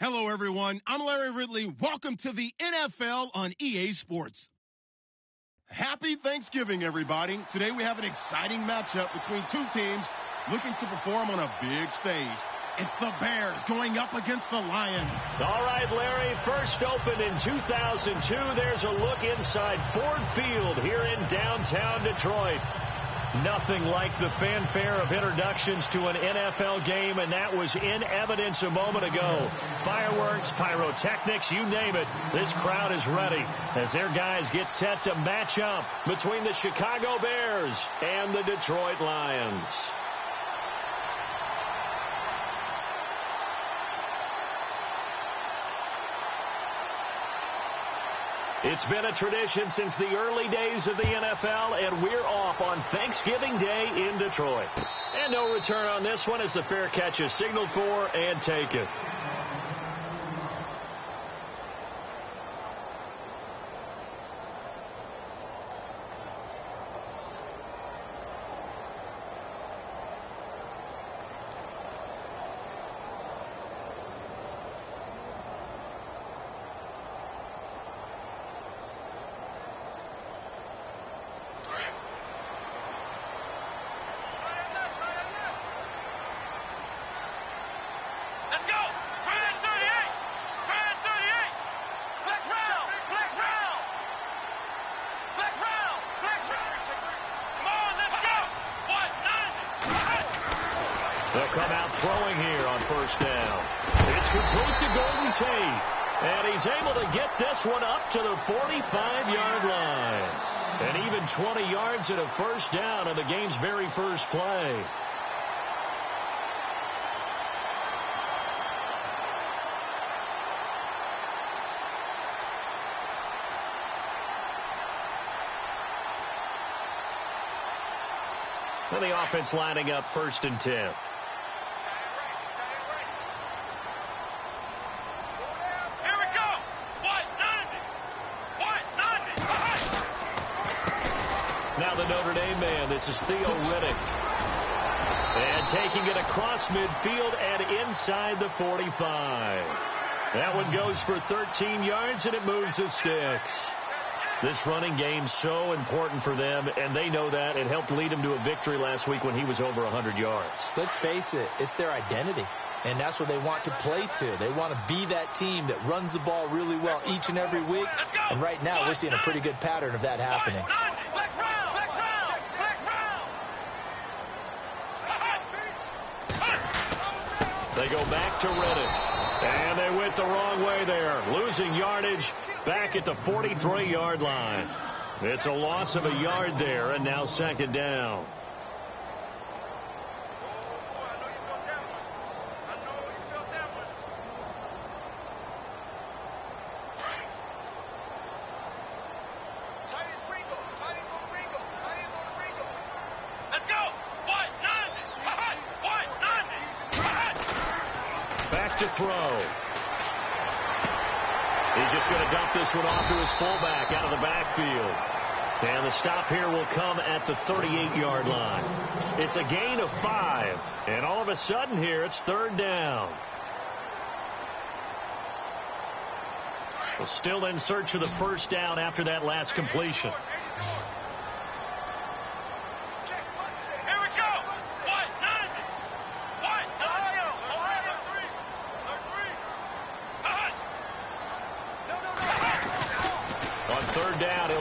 Hello, everyone. I'm Larry Ridley. Welcome to the NFL on EA Sports. Happy Thanksgiving, everybody. Today we have an exciting matchup between two teams looking to perform on a big stage. It's the Bears going up against the Lions. All right, Larry, first opened in 2002. There's a look inside Ford Field here in downtown Detroit. Nothing like the fanfare of introductions to an NFL game, and that was in evidence a moment ago. Fireworks, pyrotechnics, you name it. This crowd is ready as their guys get set to match up between the Chicago Bears and the Detroit Lions. It's been a tradition since the early days of the NFL, and we're off on Thanksgiving Day in Detroit. And no return on this one as the fair catch is signaled for and taken. They'll come out throwing here on first down. It's complete to Golden Tate. And he's able to get this one up to the 45-yard line. And even 20 yards and a first down on the game's very first play. And the offense lining up 1st and 10. Now the Notre Dame man, this is Theo Riddick. And taking it across midfield and inside the 45. That one goes for 13 yards, and it moves the sticks. This running game so important for them, and they know that. It helped lead them to a victory last week when he was over 100 yards. Let's face it, it's their identity, and that's what they want to play to. They want to be that team that runs the ball really well each and every week, and right now we're seeing a pretty good pattern of that happening. They go back to Riddick, and they went the wrong way there, losing yardage back at the 43-yard line. It's a loss of a yard there, and now 2nd down. Back to throw. He's just going to dump this one off to his fullback out of the backfield. And the stop here will come at the 38-yard line. It's a gain of 5. And all of a sudden here, it's 3rd down. Well, still in search of the first down after that last completion.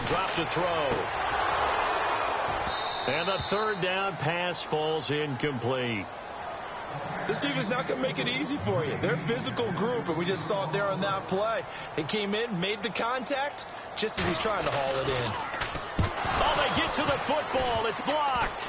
Drop to throw. And the 3rd down pass falls incomplete. This defense is not going to make it easy for you. They're a physical group, and we just saw it there on that play. He came in, made the contact, just as he's trying to haul it in. Oh, they get to the football. It's blocked.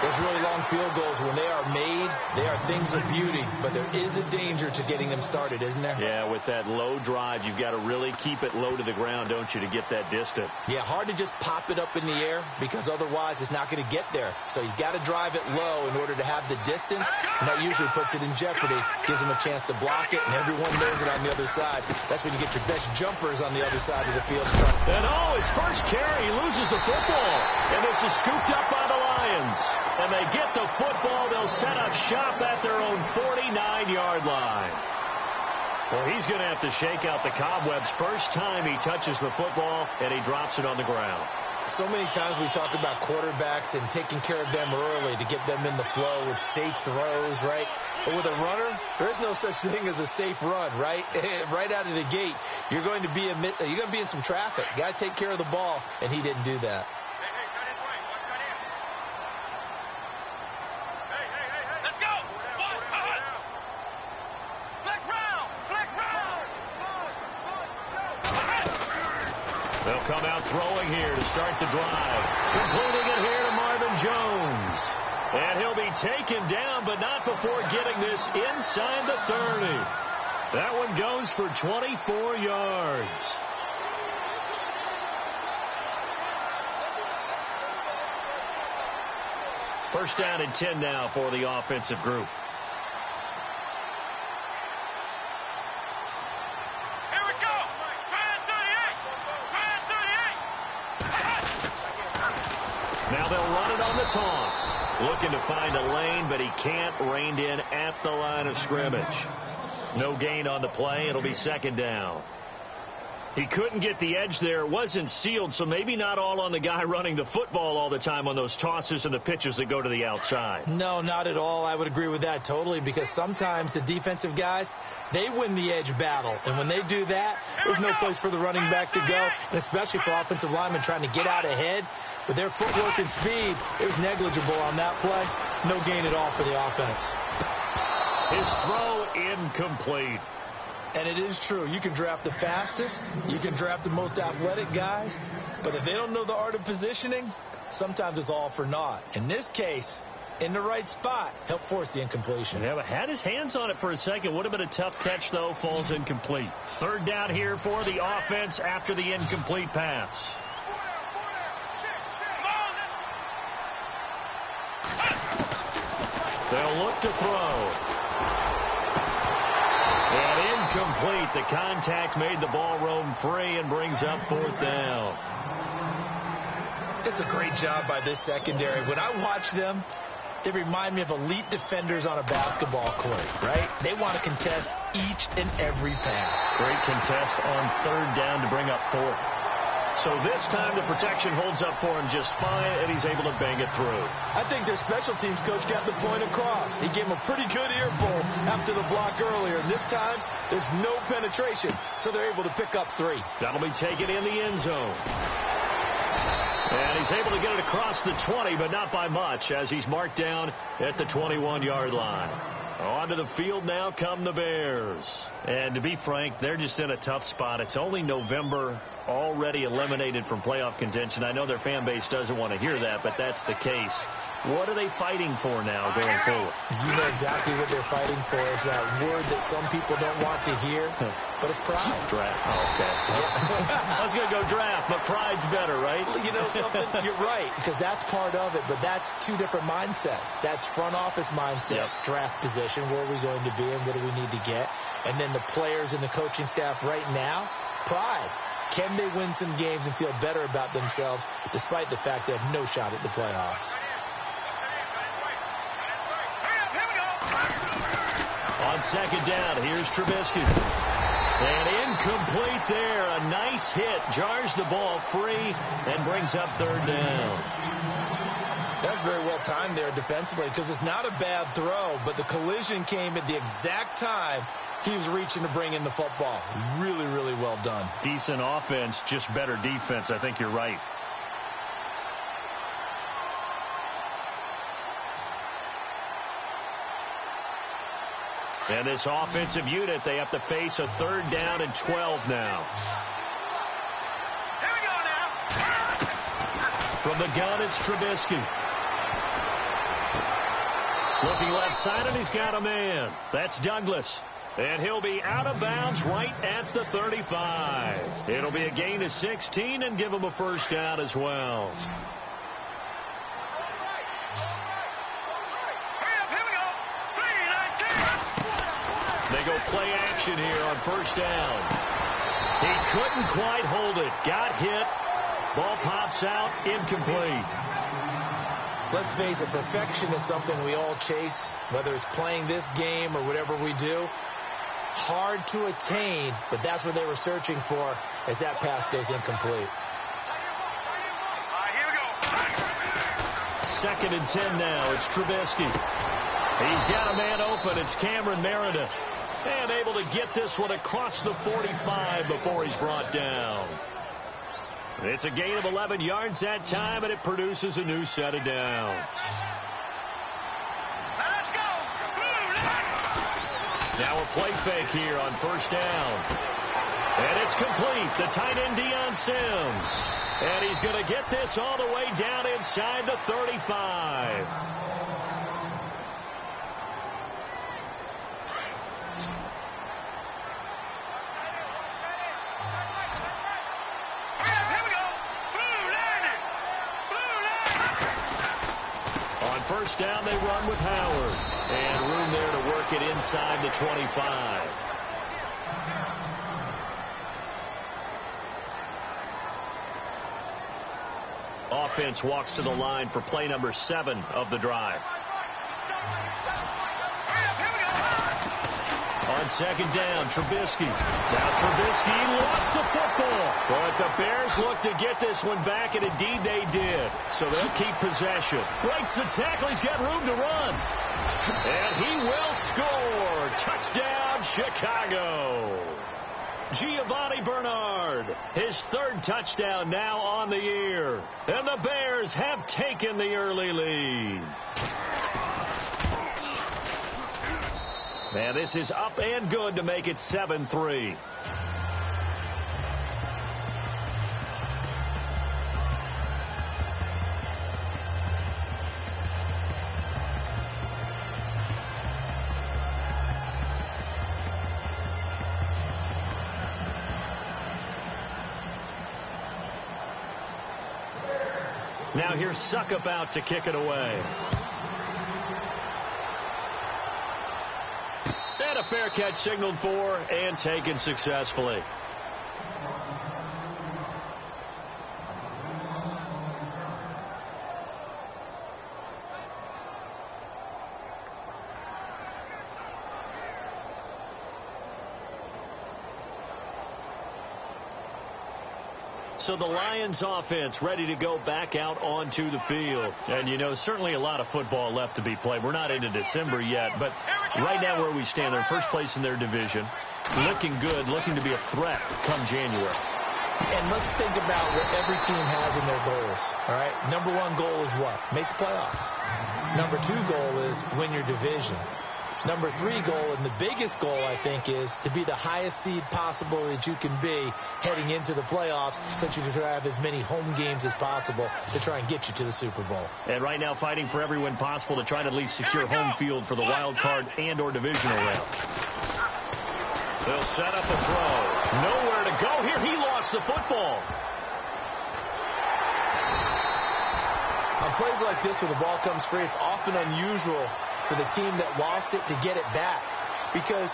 Those really long field goals, when they are made, they are things of beauty. But there is a danger to getting them started, isn't there? Yeah, with that low drive, you've got to really keep it low to the ground, don't you, to get that distance. Yeah, hard to just pop it up in the air because otherwise it's not going to get there. So he's got to drive it low in order to have the distance, and that usually puts it in jeopardy, gives him a chance to block it, and everyone knows it on the other side. That's when you get your best jumpers on the other side of the field. And his first carry, he loses the football. And this is scooped up by the Lions. And they get the football. They'll set up shop at their own 49-yard line. Well, he's going to have to shake out the cobwebs. First time he touches the football, and he drops it on the ground. So many times we talk about quarterbacks and taking care of them early to get them in the flow with safe throws, right? But with a runner, there is no such thing as a safe run, right? Right out of the gate, you're going to be in some traffic. Got to take care of the ball, and he didn't do that. They'll come out throwing here to start the drive. Completing it here to Marvin Jones. And he'll be taken down, but not before getting this inside the 30. That one goes for 24 yards. First down and 10 now for the offensive group. Now they'll run it on the toss. Looking to find a lane, but he can't. Reined in at the line of scrimmage. No gain on the play. It'll be second down. He couldn't get the edge there. It wasn't sealed, so maybe not all on the guy running the football all the time on those tosses and the pitches that go to the outside. No, not at all. I would agree with that totally, because sometimes the defensive guys, they win the edge battle. And when they do that, there's no place for the running back to go, and especially for offensive linemen trying to get out ahead. With their footwork and speed, it was negligible on that play. No gain at all for the offense. His throw incomplete. And it is true. You can draft the fastest. You can draft the most athletic guys. But if they don't know the art of positioning, sometimes it's all for naught. In this case, in the right spot, helped force the incompletion. Yeah, but had his hands on it for a second. Would have been a tough catch, though. Falls incomplete. Third down here for the offense after the incomplete pass. They'll look to throw. And incomplete. The contact made the ball roam free and brings up fourth down. It's a great job by this secondary. When I watch them, they remind me of elite defenders on a basketball court, right? They want to contest each and every pass. Great contest on third down to bring up fourth. So this time the protection holds up for him just fine, and he's able to bang it through. I think their special teams coach got the point across. He gave him a pretty good earful after the block earlier. And this time, there's no penetration, so they're able to pick up 3. That'll be taken in the end zone. And he's able to get it across the 20, but not by much, as he's marked down at the 21-yard line. Onto the field now come the Bears. And to be frank, they're just in a tough spot. It's only November, already eliminated from playoff contention. I know their fan base doesn't want to hear that, but that's the case. What are they fighting for now going forward? You know exactly what they're fighting for. Is that word that some people don't want to hear, but it's pride. Draft. Oh, okay. I was going to go draft, but pride's better, right? You know something? You're right, because that's part of it, but that's two different mindsets. That's front office mindset, draft position, where are we going to be and what do we need to get? And then the players and the coaching staff right now, pride. Can they win some games and feel better about themselves despite the fact they have no shot at the playoffs? On second down, here's Trubisky. And incomplete there. A nice hit. Jars the ball free and brings up third down. That's very well timed there defensively, because it's not a bad throw, but the collision came at the exact time he was reaching to bring in the football. Really, really well done. Decent offense, just better defense. I think you're right. And this offensive unit, they have to face a third down and 12 now. Here we go now. From the gun, it's Trubisky. Looking left side, and he's got a man. That's Douglas. And he'll be out of bounds right at the 35. It'll be a gain of 16 and give him a first down as well. They go play action here on first down. He couldn't quite hold it. Got hit. Ball pops out. Incomplete. let's face it, perfection is something we all chase, whether it's playing this game or whatever we do. Hard to attain, but that's what they were searching for as that pass goes incomplete. Second and 10 now. It's Trubisky. He's got a man open. It's Cameron Meredith. And able to get this one across the 45 before he's brought down. It's a gain of 11 yards that time, and it produces a new set of downs. Let's go. Now a play fake here on first down. And it's complete. The tight end, Deion Sims. And he's going to get this all the way down inside the 35. First down, they run with Howard. And room there to work it inside the 25. Offense walks to the line for play number 7 of the drive. On second down, Trubisky. Now Trubisky lost the football. But the Bears look to get this one back, and indeed they did. So they'll keep possession. Breaks the tackle. He's got room to run. And he will score. Touchdown, Chicago. Giovanni Bernard, his 3rd touchdown now on the year. And the Bears have taken the early lead. And this is up and good to make it 7-3. Now here's Suckup out to kick it away. And a fair catch signaled for and taken successfully. So the Lions offense ready to go back out onto the field. And, you know, certainly a lot of football left to be played. We're not into December yet, but right now where we stand, they're in first place in their division. Looking good, looking to be a threat come January. And let's think about what every team has in their goals, all right? Number 1 goal is what? Make the playoffs. Number 2 goal is win your division. Number 3 goal, and the biggest goal, I think, is to be the highest seed possible that you can be heading into the playoffs so that you can have as many home games as possible to try and get you to the Super Bowl. And right now fighting for every win possible to try to at least secure home field for the wild card and or divisional round. They'll set up a throw. Nowhere to go here. He lost the football. On plays like this where the ball comes free, it's often unusual for the team that lost it to get it back, because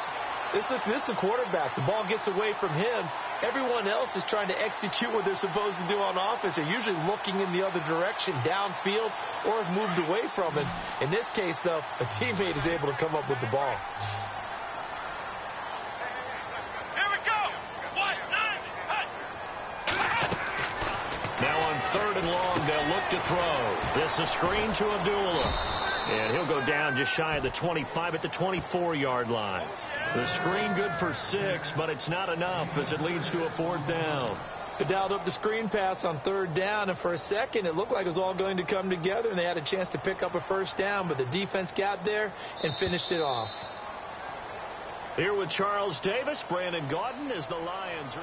this is the quarterback. The ball gets away from him. Everyone else is trying to execute what they're supposed to do on offense. They're usually looking in the other direction, downfield, or have moved away from it. In this case, though, a teammate is able to come up with the ball. Here we go. Now on 3rd and long, they'll look to throw. This is a screen to Abdullah. And he'll go down just shy of the 25 at the 24-yard line. The screen good for 6, but it's not enough as it leads to a 4th down. They dialed up the screen pass on 3rd down, and for a second it looked like it was all going to come together, and they had a chance to pick up a 1st down, but the defense got there and finished it off. Here with Charles Davis, Brandon Gaudin as the Lions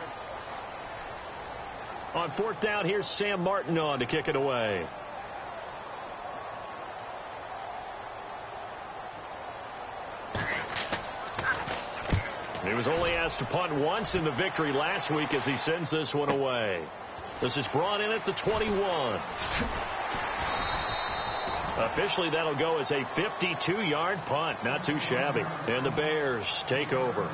are on 4th down. Here's Sam Martin on to kick it away. He was only asked to punt once in the victory last week as he sends this one away. This is brought in at the 21. Officially, that'll go as a 52-yard punt. Not too shabby. And the Bears take over.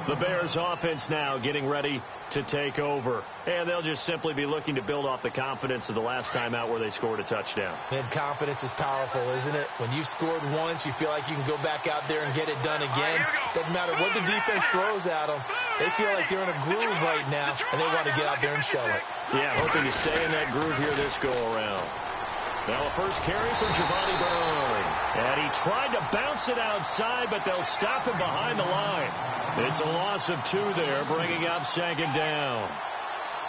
The Bears offense now getting ready to take over. And they'll just simply be looking to build off the confidence of the last time out where they scored a touchdown. And confidence is powerful, isn't it? When you've scored once, you feel like you can go back out there and get it done again. Doesn't matter what the defense throws at them. They feel like they're in a groove right now, and they want to get out there and show it. Yeah, hoping to stay in that groove here this go-around. Now a first carry for Giovanni Byrne. And he tried to bounce it outside, but they'll stop him behind the line. It's a loss of 2 there, bringing up 2nd down.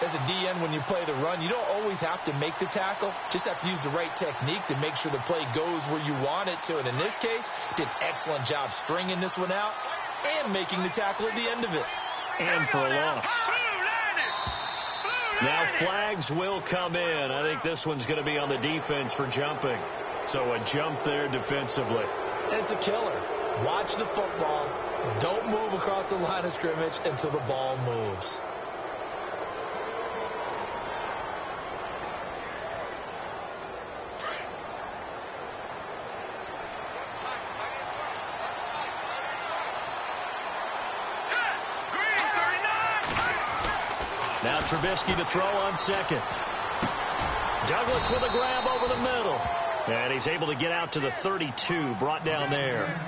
As a DN, when you play the run, you don't always have to make the tackle. Just have to use the right technique to make sure the play goes where you want it to. And in this case, did an excellent job stringing this one out and making the tackle at the end of it. And for a loss. Now flags will come in. I think this one's going to be on the defense for jumping. So a jump there defensively. And it's a killer. Watch the football. Don't move across the line of scrimmage until the ball moves. Now Trubisky to throw on 2nd. Douglas with a grab over the middle. And he's able to get out to the 32, brought down there.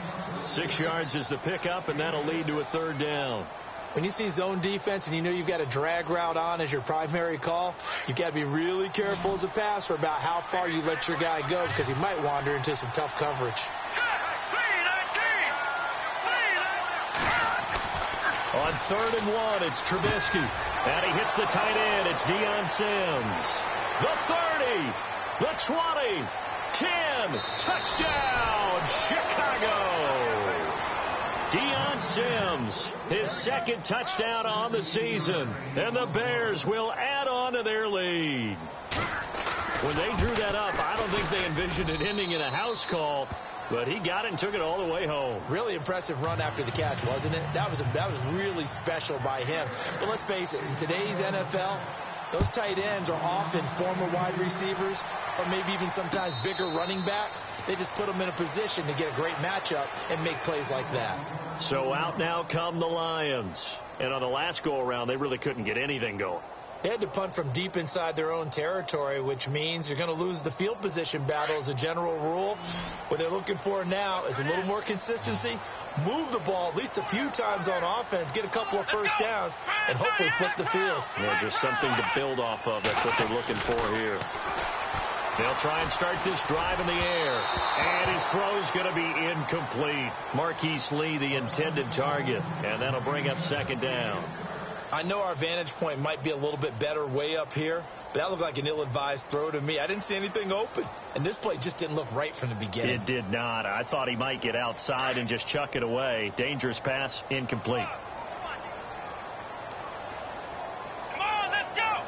6 yards is the pickup, and that'll lead to a 3rd down. When you see zone defense and you know you've got a drag route on as your primary call, you've got to be really careful as a passer about how far you let your guy go because he might wander into some tough coverage. On 3rd and 1, it's Trubisky. And he hits the tight end. It's Deion Sims. The 30, the 20, 10, touchdown, Chicago. Deion Sims, his 2nd touchdown on the season. And the Bears will add on to their lead. When they drew that up, I don't think they envisioned it ending in a house call. But he got it and took it all the way home. Really impressive run after the catch, wasn't it? That was really special by him. But let's face it, in today's NFL, those tight ends are often former wide receivers or maybe even sometimes bigger running backs. They just put them in a position to get a great matchup and make plays like that. So out now come the Lions. And on the last go-around, they really couldn't get anything going. They had to punt from deep inside their own territory, which means you're going to lose the field position battle as a general rule. What they're looking for now is a little more consistency, move the ball at least a few times on offense, get a couple of first downs, and hopefully flip the field. Yeah, just something to build off of. That's what they're looking for here. They'll try and start this drive in the air. And his throw's going to be incomplete. Marquise Lee, the intended target. And that'll bring up 2nd down. I know our vantage point might be a little bit better way up here, but that looked like an ill-advised throw to me. I didn't see anything open, and this play just didn't look right from the beginning. It did not. I thought he might get outside and just chuck it away. Dangerous pass, incomplete. Come on, let's go.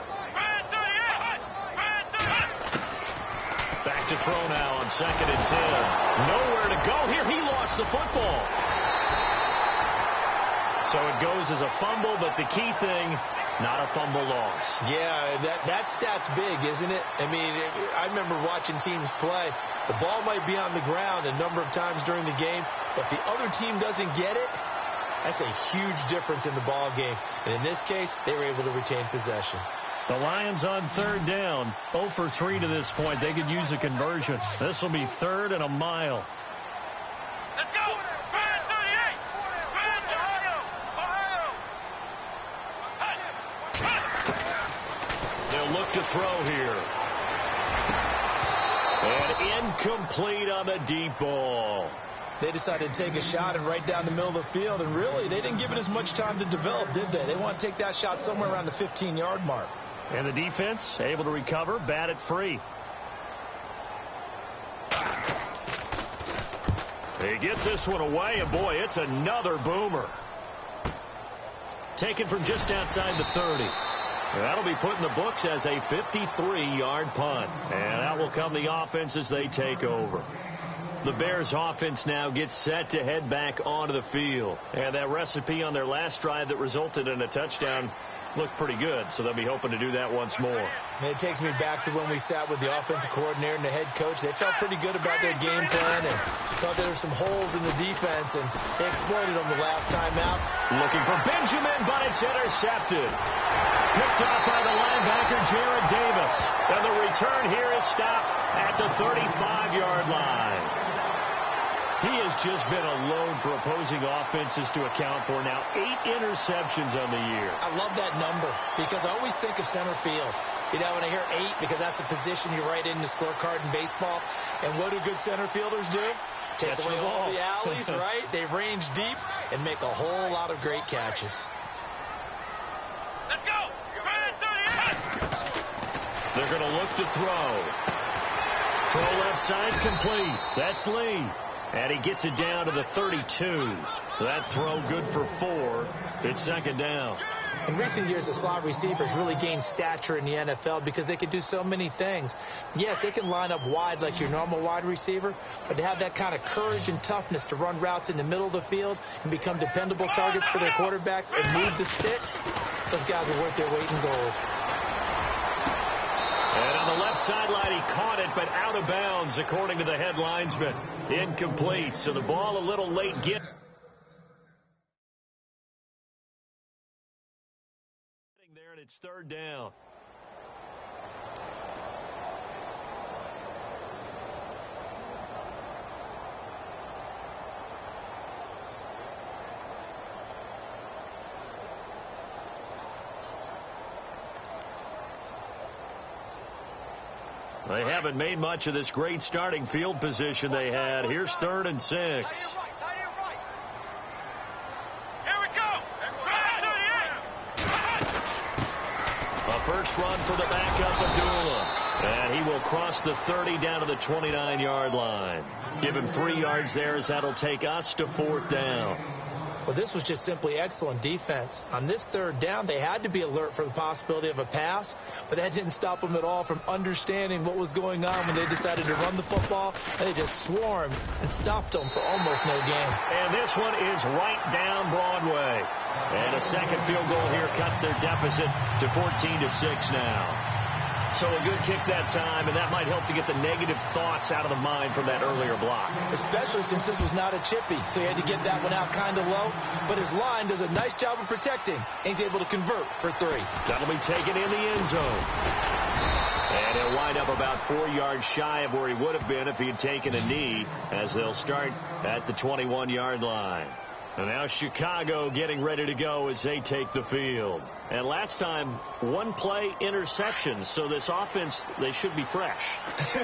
Back to throw now on 2nd and 10. Nowhere to go here. He lost the football. So it goes as a fumble, but the key thing, not a fumble loss. Yeah, that stat's big, isn't it? I mean, I remember watching teams play. The ball might be on the ground a number of times during the game, but if the other team doesn't get it, that's a huge difference in the ball game. And in this case, they were able to retain possession. The Lions on 3rd down, 0 for 3 to this point. They could use a conversion. This will be 3rd and a mile. Let's go. Look to throw here. And incomplete on the deep ball. They decided to take a shot and right down the middle of the field, and really, they didn't give it as much time to develop, did they? They want to take that shot somewhere around the 15-yard mark. And the defense able to recover, bat it free. He gets this one away, and boy, it's another boomer. Taken from just outside the 30. That'll be put in the books as a 53-yard punt. And out will come the offense as they take over. The Bears offense now gets set to head back onto the field. And that recipe on their last drive that resulted in a touchdown looked pretty good, so they'll be hoping to do that once more. It takes me back to when we sat with the offensive coordinator and the head coach. They felt pretty good about their game plan and thought there were some holes in the defense, and they exploited them the last time out. Looking for Benjamin, but it's intercepted. Picked off by the linebacker, Jared Davis. And the return here is stopped at the 35-yard line. He has just been a load for opposing offenses to account for now. 8 interceptions on the year. I love that number because I always think of center field. You know, when I hear 8, because that's the position you write in the scorecard in baseball. And what do good center fielders do? Take away all the alleys, right? They range deep and make a whole lot of great catches. Let's go! They're going to look to throw. Throw left side complete. That's Lee. And he gets it down to the 32. That throw good for 4. It's second down. In recent years, the slot receivers really gained stature in the NFL because they can do so many things. Yes, they can line up wide like your normal wide receiver, but to have that kind of courage and toughness to run routes in the middle of the field and become dependable targets for their quarterbacks and move the sticks, those guys are worth their weight in gold. And on the left sideline, he caught it, but out of bounds, according to the head linesman. Incomplete, so the ball a little late. There, and it's third down. They haven't made much of this great starting field position they had. Here's 3rd and 6. Here we go! A first run for the backup, Abdullah. And he will cross the 30 down to the 29-yard line. Give him 3 yards there as that'll take us to 4th down. Well, this was just simply excellent defense. On this 3rd down, they had to be alert for the possibility of a pass, but that didn't stop them at all from understanding what was going on when they decided to run the football, and they just swarmed and stopped them for almost no gain. And this one is right down Broadway. And a second field goal here cuts their deficit to 14-6 now. So a good kick that time, and that might help to get the negative thoughts out of the mind from that earlier block. Especially since this was not a chippy, so he had to get that one out kind of low. But his line does a nice job of protecting, and he's able to convert for 3. That'll be taken in the end zone. And he'll wind up about 4 yards shy of where he would have been if he had taken a knee, as they'll start at the 21-yard line. And now Chicago getting ready to go as they take the field. And last time, 1-play interceptions. So this offense, they should be fresh.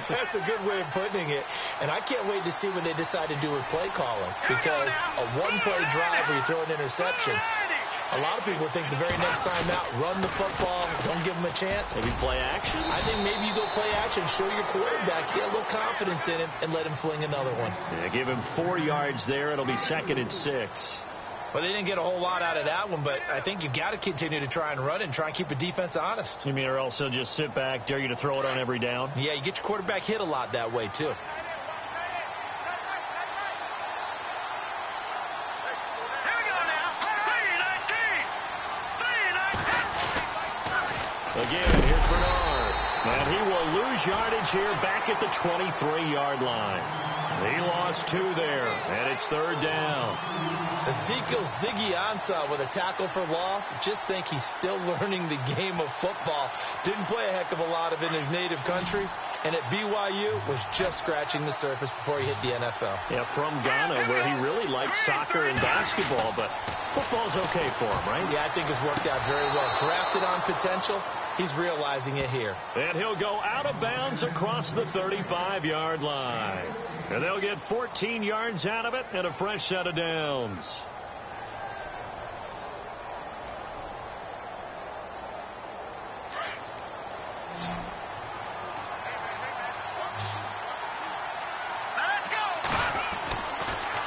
That's a good way of putting it. And I can't wait to see what they decide to do with play calling. Because a 1-play drive where you throw an interception, a lot of people think the very next time out, run the football, don't give them a chance. Maybe play action? I think maybe you go play action, show your quarterback, get a little confidence in him, and let him fling another one. Yeah, give him 4 yards there. It'll be 2nd and 6. Well, they didn't get a whole lot out of that one, but I think you've got to continue to try and run and try and keep the defense honest. You mean, or else they'll just sit back, dare you to throw it on every down? Yeah, you get your quarterback hit a lot that way, too. Again, here's Bernard. And he will lose yardage here back at the 23-yard line. He lost 2 there, and it's 3rd down. Ezekiel Ziggy Ansah with a tackle for loss. Just think he's still learning the game of football. Didn't play a heck of a lot of it in his native country. And at BYU was just scratching the surface before he hit the NFL. Yeah, from Ghana, where he really likes soccer and basketball, but football's okay for him, right? Yeah, I think it's worked out very well. Drafted on potential. He's realizing it here. And he'll go out of bounds across the 35-yard line. And they'll get 14 yards out of it and a fresh set of downs.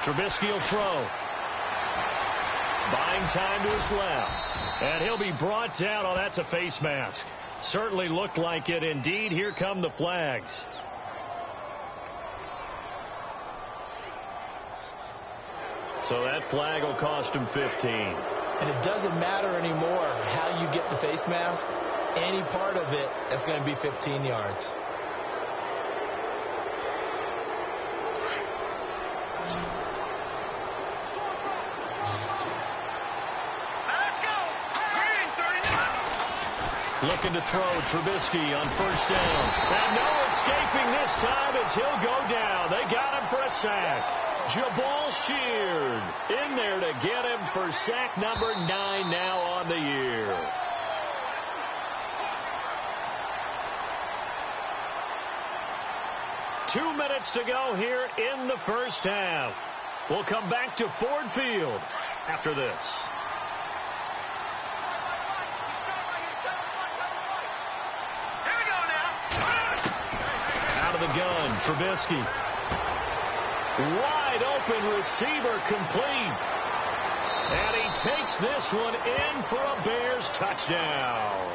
Trubisky will throw. Buying time to his left. And he'll be brought down. Oh, that's a face mask. Certainly looked like it. Indeed, here come the flags. So that flag will cost him 15. And it doesn't matter anymore how you get the face mask. Any part of it is going to be 15 yards. Looking to throw, Trubisky on first down. And no escaping this time as he'll go down. They got him for a sack. Jabal Sheard in there to get him for sack number 9 now on the year. Two minutes to go here in the first half. We'll come back to Ford Field after this. The gun, Trubisky. Wide open receiver complete. And he takes this one in for a Bears touchdown.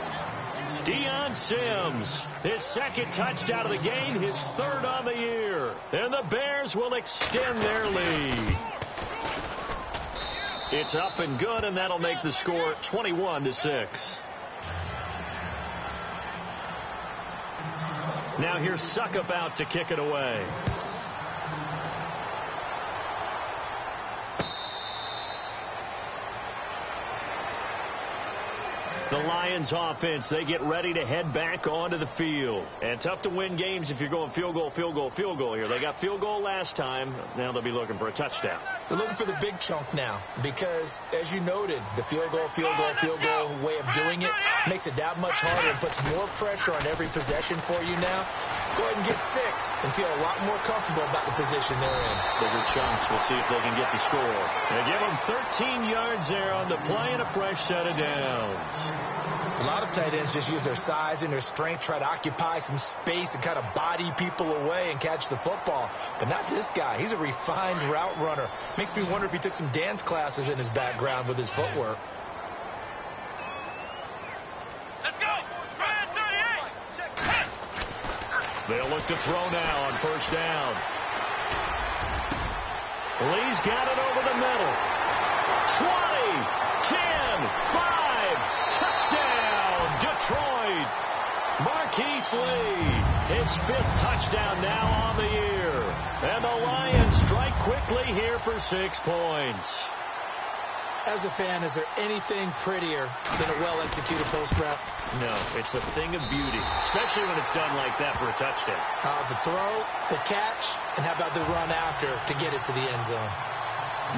Deion Sims, his second touchdown of the game, his third on the year. And the Bears will extend their lead. It's up and good, and that'll make the score 21-6. Now here's Suckup out to kick it away. The Lions offense, they get ready to head back onto the field. And tough to win games if you're going field goal, field goal, field goal here. They got field goal last time. Now they'll be looking for a touchdown. They're looking for the big chunk now because, as you noted, the field goal way of doing it makes it that much harder and puts more pressure on every possession for you now. Go ahead and get 6 and feel a lot more comfortable about the position they're in. Bigger chunks. We'll see if they can get the score. They give them 13 yards there on the play and a fresh set of downs. A lot of tight ends just use their size and their strength, try to occupy some space and kind of body people away and catch the football. But not this guy. He's a refined route runner. Makes me wonder if he took some dance classes in his background with his footwork. Let's go! Ryan 38! They'll look to throw now on first down. Lee's got it over the middle. 20, 10, 5, touchdown, Detroit. Marquise Lee, his 5th touchdown now on the year. And the Lions strike quickly here for 6 points. As a fan, is there anything prettier than a well-executed post route? No, it's a thing of beauty, especially when it's done like that for a touchdown. The throw, the catch, and how about the run after to get it to the end zone?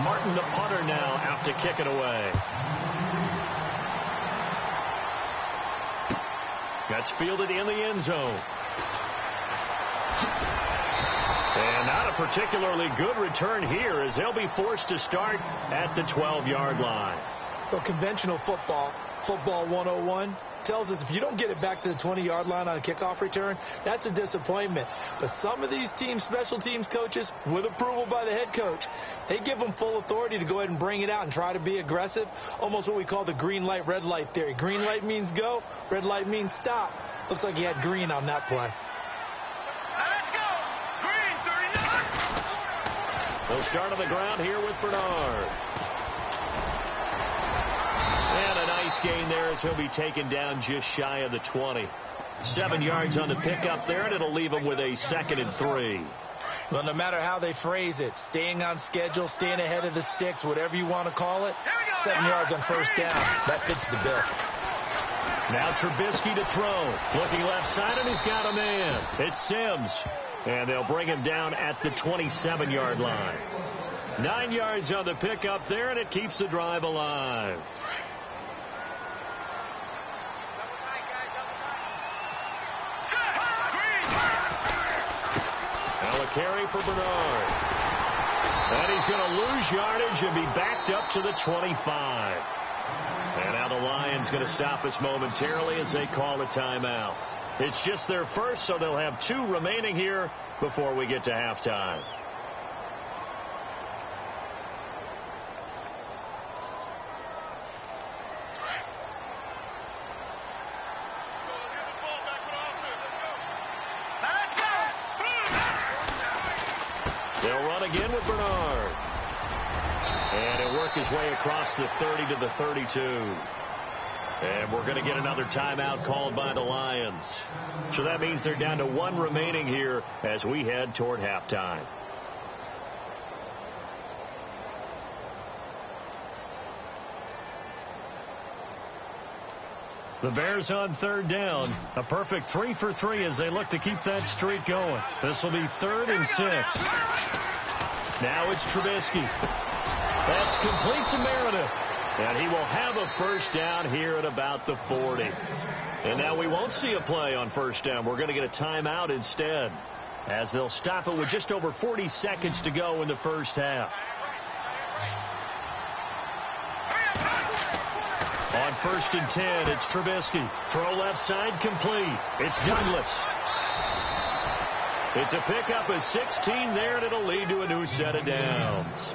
Martin, the punter, now out to kick it away. That's fielded in the end zone. And not a particularly good return here as they'll be forced to start at the 12-yard line. Well, conventional football 101, tells us if you don't get it back to the 20-yard line on a kickoff return, that's a disappointment. But some of these teams, special teams coaches, with approval by the head coach, they give them full authority to go ahead and bring it out and try to be aggressive, almost what we call the green light, red light theory. Green light means go, red light means stop. Looks like he had green on that play. Let's go! Green 39! They'll start on the ground here with Bernard. And a nice gain there as he'll be taken down just shy of the 20. 7 yards on the pickup there, and it'll leave him with a 2nd and 3. Well, no matter how they phrase it, staying on schedule, staying ahead of the sticks, whatever you want to call it, 7 yards on first down. That fits the bill. Now Trubisky to throw. Looking left side, and he's got a man. It's Sims. And they'll bring him down at the 27-yard line. 9 yards on the pickup there, and it keeps the drive alive. Now a carry for Bernard. And he's going to lose yardage and be backed up to the 25. And now the Lions going to stop us momentarily as they call a timeout. It's just their first, so they'll have 2 remaining here before we get to halftime. They'll run again with Bernard. And it work his way across the 30 to the 32. And we're going to get another timeout called by the Lions. So that means they're down to 1 remaining here as we head toward halftime. The Bears on 3rd down. A perfect 3 for 3 as they look to keep that streak going. This will be 3rd and 6. Now it's Trubisky. That's complete to Meredith. And he will have a first down here at about the 40. And now we won't see a play on first down. We're going to get a timeout instead, as they'll stop it with just over 40 seconds to go in the first half. On 1st and 10, it's Trubisky. Throw left side complete. It's Douglas. It's a pickup of 16 there, and it'll lead to a new set of downs.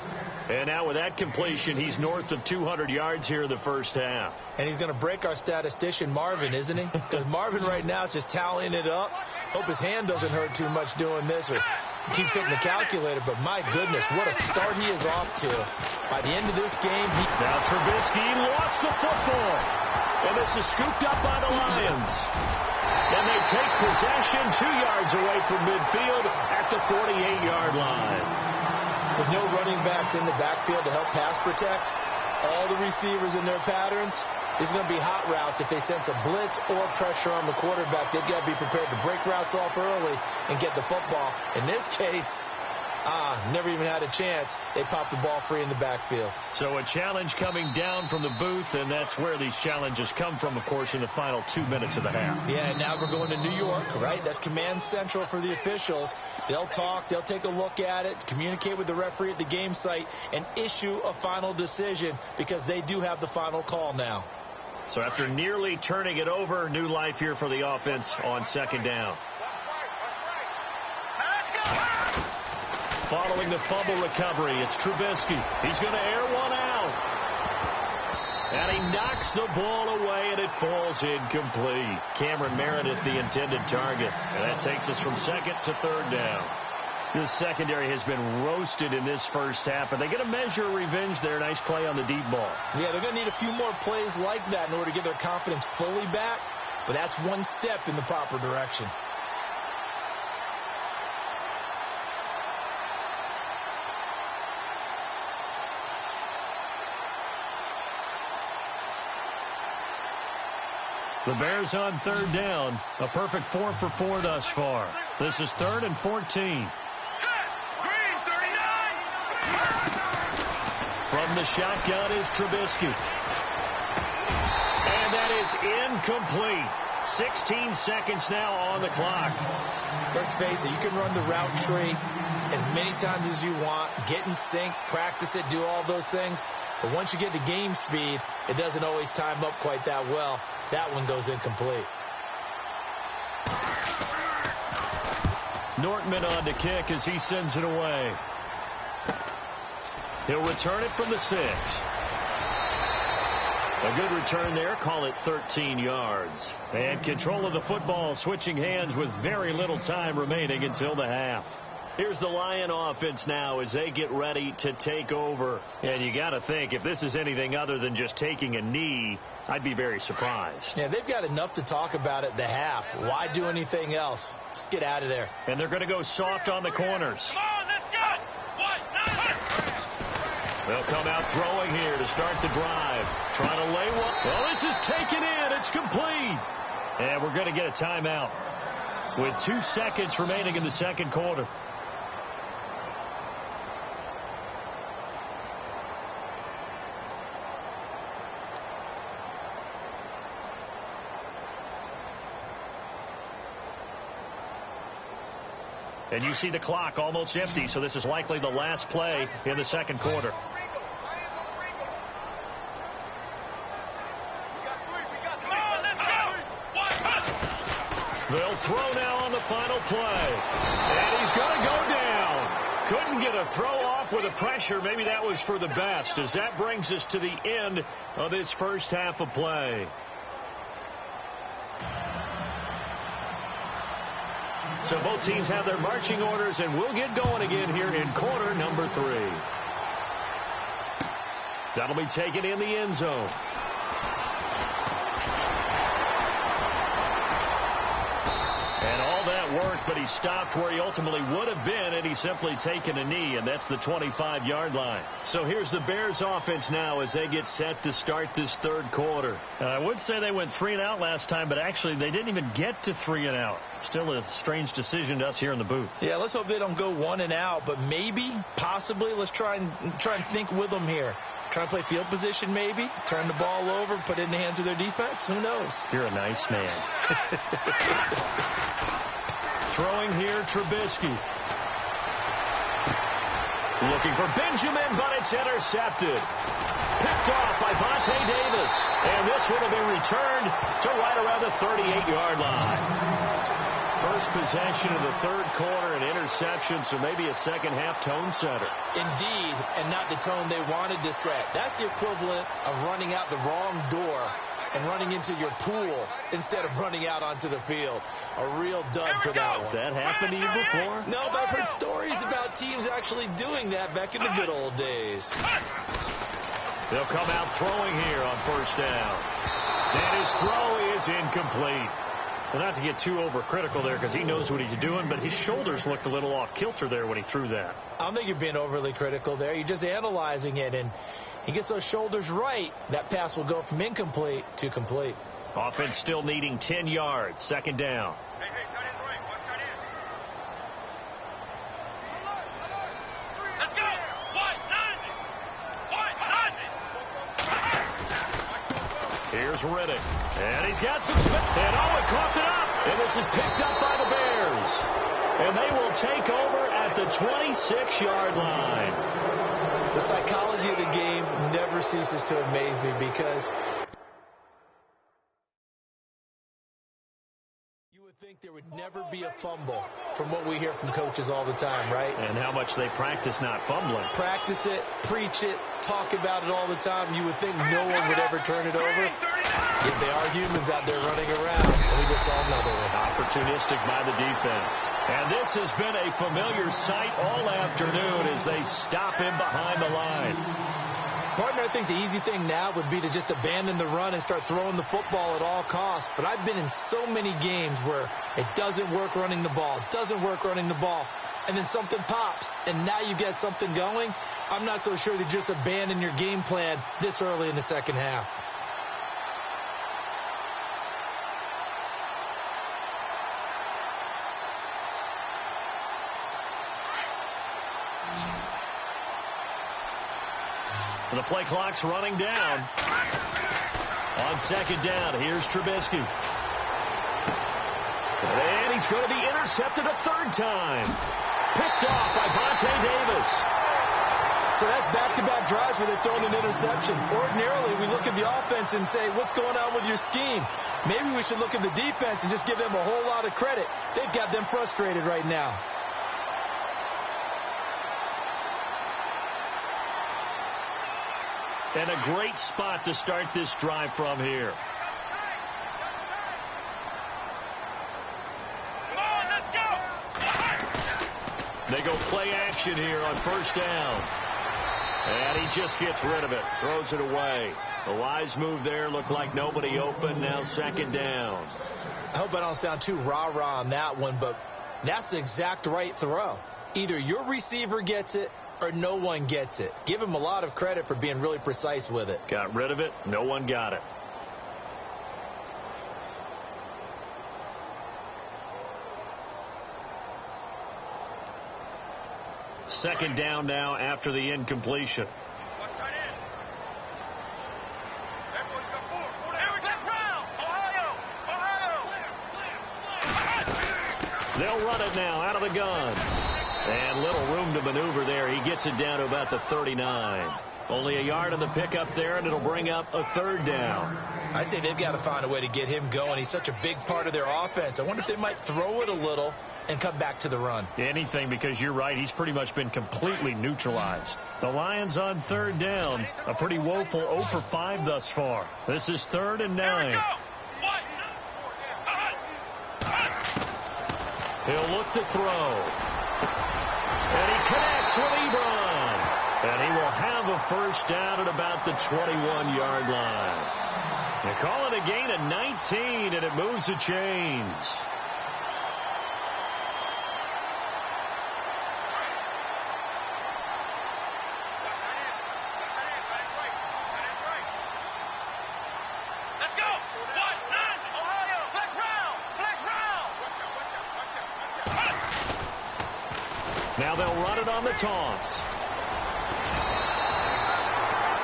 And now with that completion, he's north of 200 yards here in the first half. And he's going to break our statistician, Marvin, isn't he? Because Marvin right now is just tallying it up. Hope his hand doesn't hurt too much doing this, or he keeps hitting the calculator. But my goodness, what a start he is off to. By the end of this game, Now Trubisky lost the football. And this is scooped up by the Lions. And they take possession 2 yards away from midfield at the 48-yard line. With no running backs in the backfield to help pass protect, all the receivers in their patterns, there's going to be hot routes. If they sense a blitz or pressure on the quarterback, they've got to be prepared to break routes off early and get the football. In this case, never even had a chance. They popped the ball free in the backfield. So a challenge coming down from the booth, and that's where these challenges come from, of course, in the final 2 minutes of the half. Yeah, and now we're going to New York, right? That's command central for the officials. They'll talk, they'll take a look at it, communicate with the referee at the game site, and issue a final decision because they do have the final call now. So after nearly turning it over, new life here for the offense on 2nd down. Following the fumble recovery, it's Trubisky. He's going to air one out. And he knocks the ball away, and it falls incomplete. Cameron Meredith, the intended target. And that takes us from 2nd to 3rd down. This secondary has been roasted in this first half, and they get a measure of revenge there. Nice play on the deep ball. Yeah, they're going to need a few more plays like that in order to get their confidence fully back. But that's one step in the proper direction. The Bears on 3rd down. A perfect 4 for 4 thus far. This is 3rd and 14. Green 39. From the shotgun is Trubisky. And that is incomplete. 16 seconds now on the clock. Let's face it, you can run the route tree as many times as you want, get in sync, practice it, do all those things. But once you get to game speed, it doesn't always time up quite that well. That one goes incomplete. Nortman on to kick as he sends it away. He'll return it from the 6. A good return there. Call it 13 yards. And control of the football switching hands with very little time remaining until the half. Here's the Lion offense now as they get ready to take over. And you got to think, if this is anything other than just taking a knee, I'd be very surprised. Yeah, they've got enough to talk about at the half. Why do anything else? Just get out of there. And they're going to go soft on the corners. Come on, let's go. They'll come out throwing here to start the drive. Trying to lay one. Well, this is taken in. It's complete. And we're going to get a timeout with 2 seconds remaining in the second quarter. And you see the clock almost empty, so this is likely the last play in the second quarter. They'll throw now on the final play. And he's going to go down. Couldn't get a throw off with the pressure. Maybe that was for the best, as that brings us to the end of this first half of play. So both teams have their marching orders, and we'll get going again here in quarter number 3. That'll be taken in the end zone. And all that worked, but he stopped where he ultimately would have been, and he's simply taken a knee, and that's the 25-yard line. So here's the Bears offense now as they get set to start this third quarter. I would say they went 3 and out last time, but actually they didn't even get to 3 and out. Still a strange decision to us here in the booth. Yeah, let's hope they don't go 1 and out, but maybe, possibly, let's try and think with them here. Try and play field position maybe, turn the ball over, put it in the hands of their defense. Who knows? You're a nice man. Throwing here, Trubisky. Looking for Benjamin, but it's intercepted. Picked off by Vontae Davis. And this one will be returned to right around the 38-yard line. First possession of the third quarter, an interception, so maybe a second-half tone setter. Indeed, and not the tone they wanted to set. That's the equivalent of running out the wrong door and running into your pool instead of running out onto the field. A real dud for that one. Has that happened to you before? No, but I've heard stories about teams actually doing that back in the good old days. They'll come out throwing here on first down. And his throw is incomplete. Well, not to get too overcritical there because he knows what he's doing, but his shoulders looked a little off kilter there when he threw that. I don't think you're being overly critical there. You're just analyzing it, and he gets those shoulders right. That pass will go from incomplete to complete. Offense still needing 10 yards. Second down. Hey, tight end's right. Watch tight end. Let's go. White, 90. Here's Riddick. And he's got some spin. And Owen coughed it up. And this is picked up by the Bears. And they will take over at the 26-yard line. The psychology of the game never ceases to amaze me because you would think there would never be a fumble from what we hear from coaches all the time, right? And how much they practice not fumbling. Practice it, preach it, talk about it all the time. You would think no one would ever turn it over. Yet they are humans out there running around, and we just saw another one. Opportunistic by the defense. And this has been a familiar sight all afternoon as they stop him behind the line. Partner, I think the easy thing now would be to just abandon the run and start throwing the football at all costs. But I've been in so many games where it doesn't work running the ball, and then something pops, and now you get something going. I'm not so sure that just abandon your game plan this early in the second half. The play clock's running down. On second down, here's Trubisky. And he's going to be intercepted a third time. Picked off by Vontae Davis. So that's back-to-back drives where they're throwing an interception. Ordinarily, we look at the offense and say, what's going on with your scheme? Maybe we should look at the defense and just give them a whole lot of credit. They've got them frustrated right now. And a great spot to start this drive from here. Come on, let's go. They go play action here on first down. And he just gets rid of it. Throws it away. A wise move there. Looked like nobody open. Now second down. I hope I don't sound too rah-rah on that one, but that's the exact right throw. Either your receiver gets it or no one gets it. Give him a lot of credit for being really precise with it. Got rid of it. No one got it. Second down now after the incompletion. Watch tight end. That boy's got four. Let's round. Ohio. They'll run it now out of the gun. And little room to maneuver there. He gets it down to about the 39. Only a yard on the pickup there, and it'll bring up a third down. I'd say they've got to find a way to get him going. He's such a big part of their offense. I wonder if they might throw it a little and come back to the run. Anything, because you're right. He's pretty much been completely neutralized. The Lions on third down. A pretty woeful 0 for 5 thus far. This is 3rd and 9. He'll look to throw. And he connects with Ebron. And he will have a first down at about the 21-yard line. They call it a gain of 19, and it moves the chains. Now they'll run it on the toss.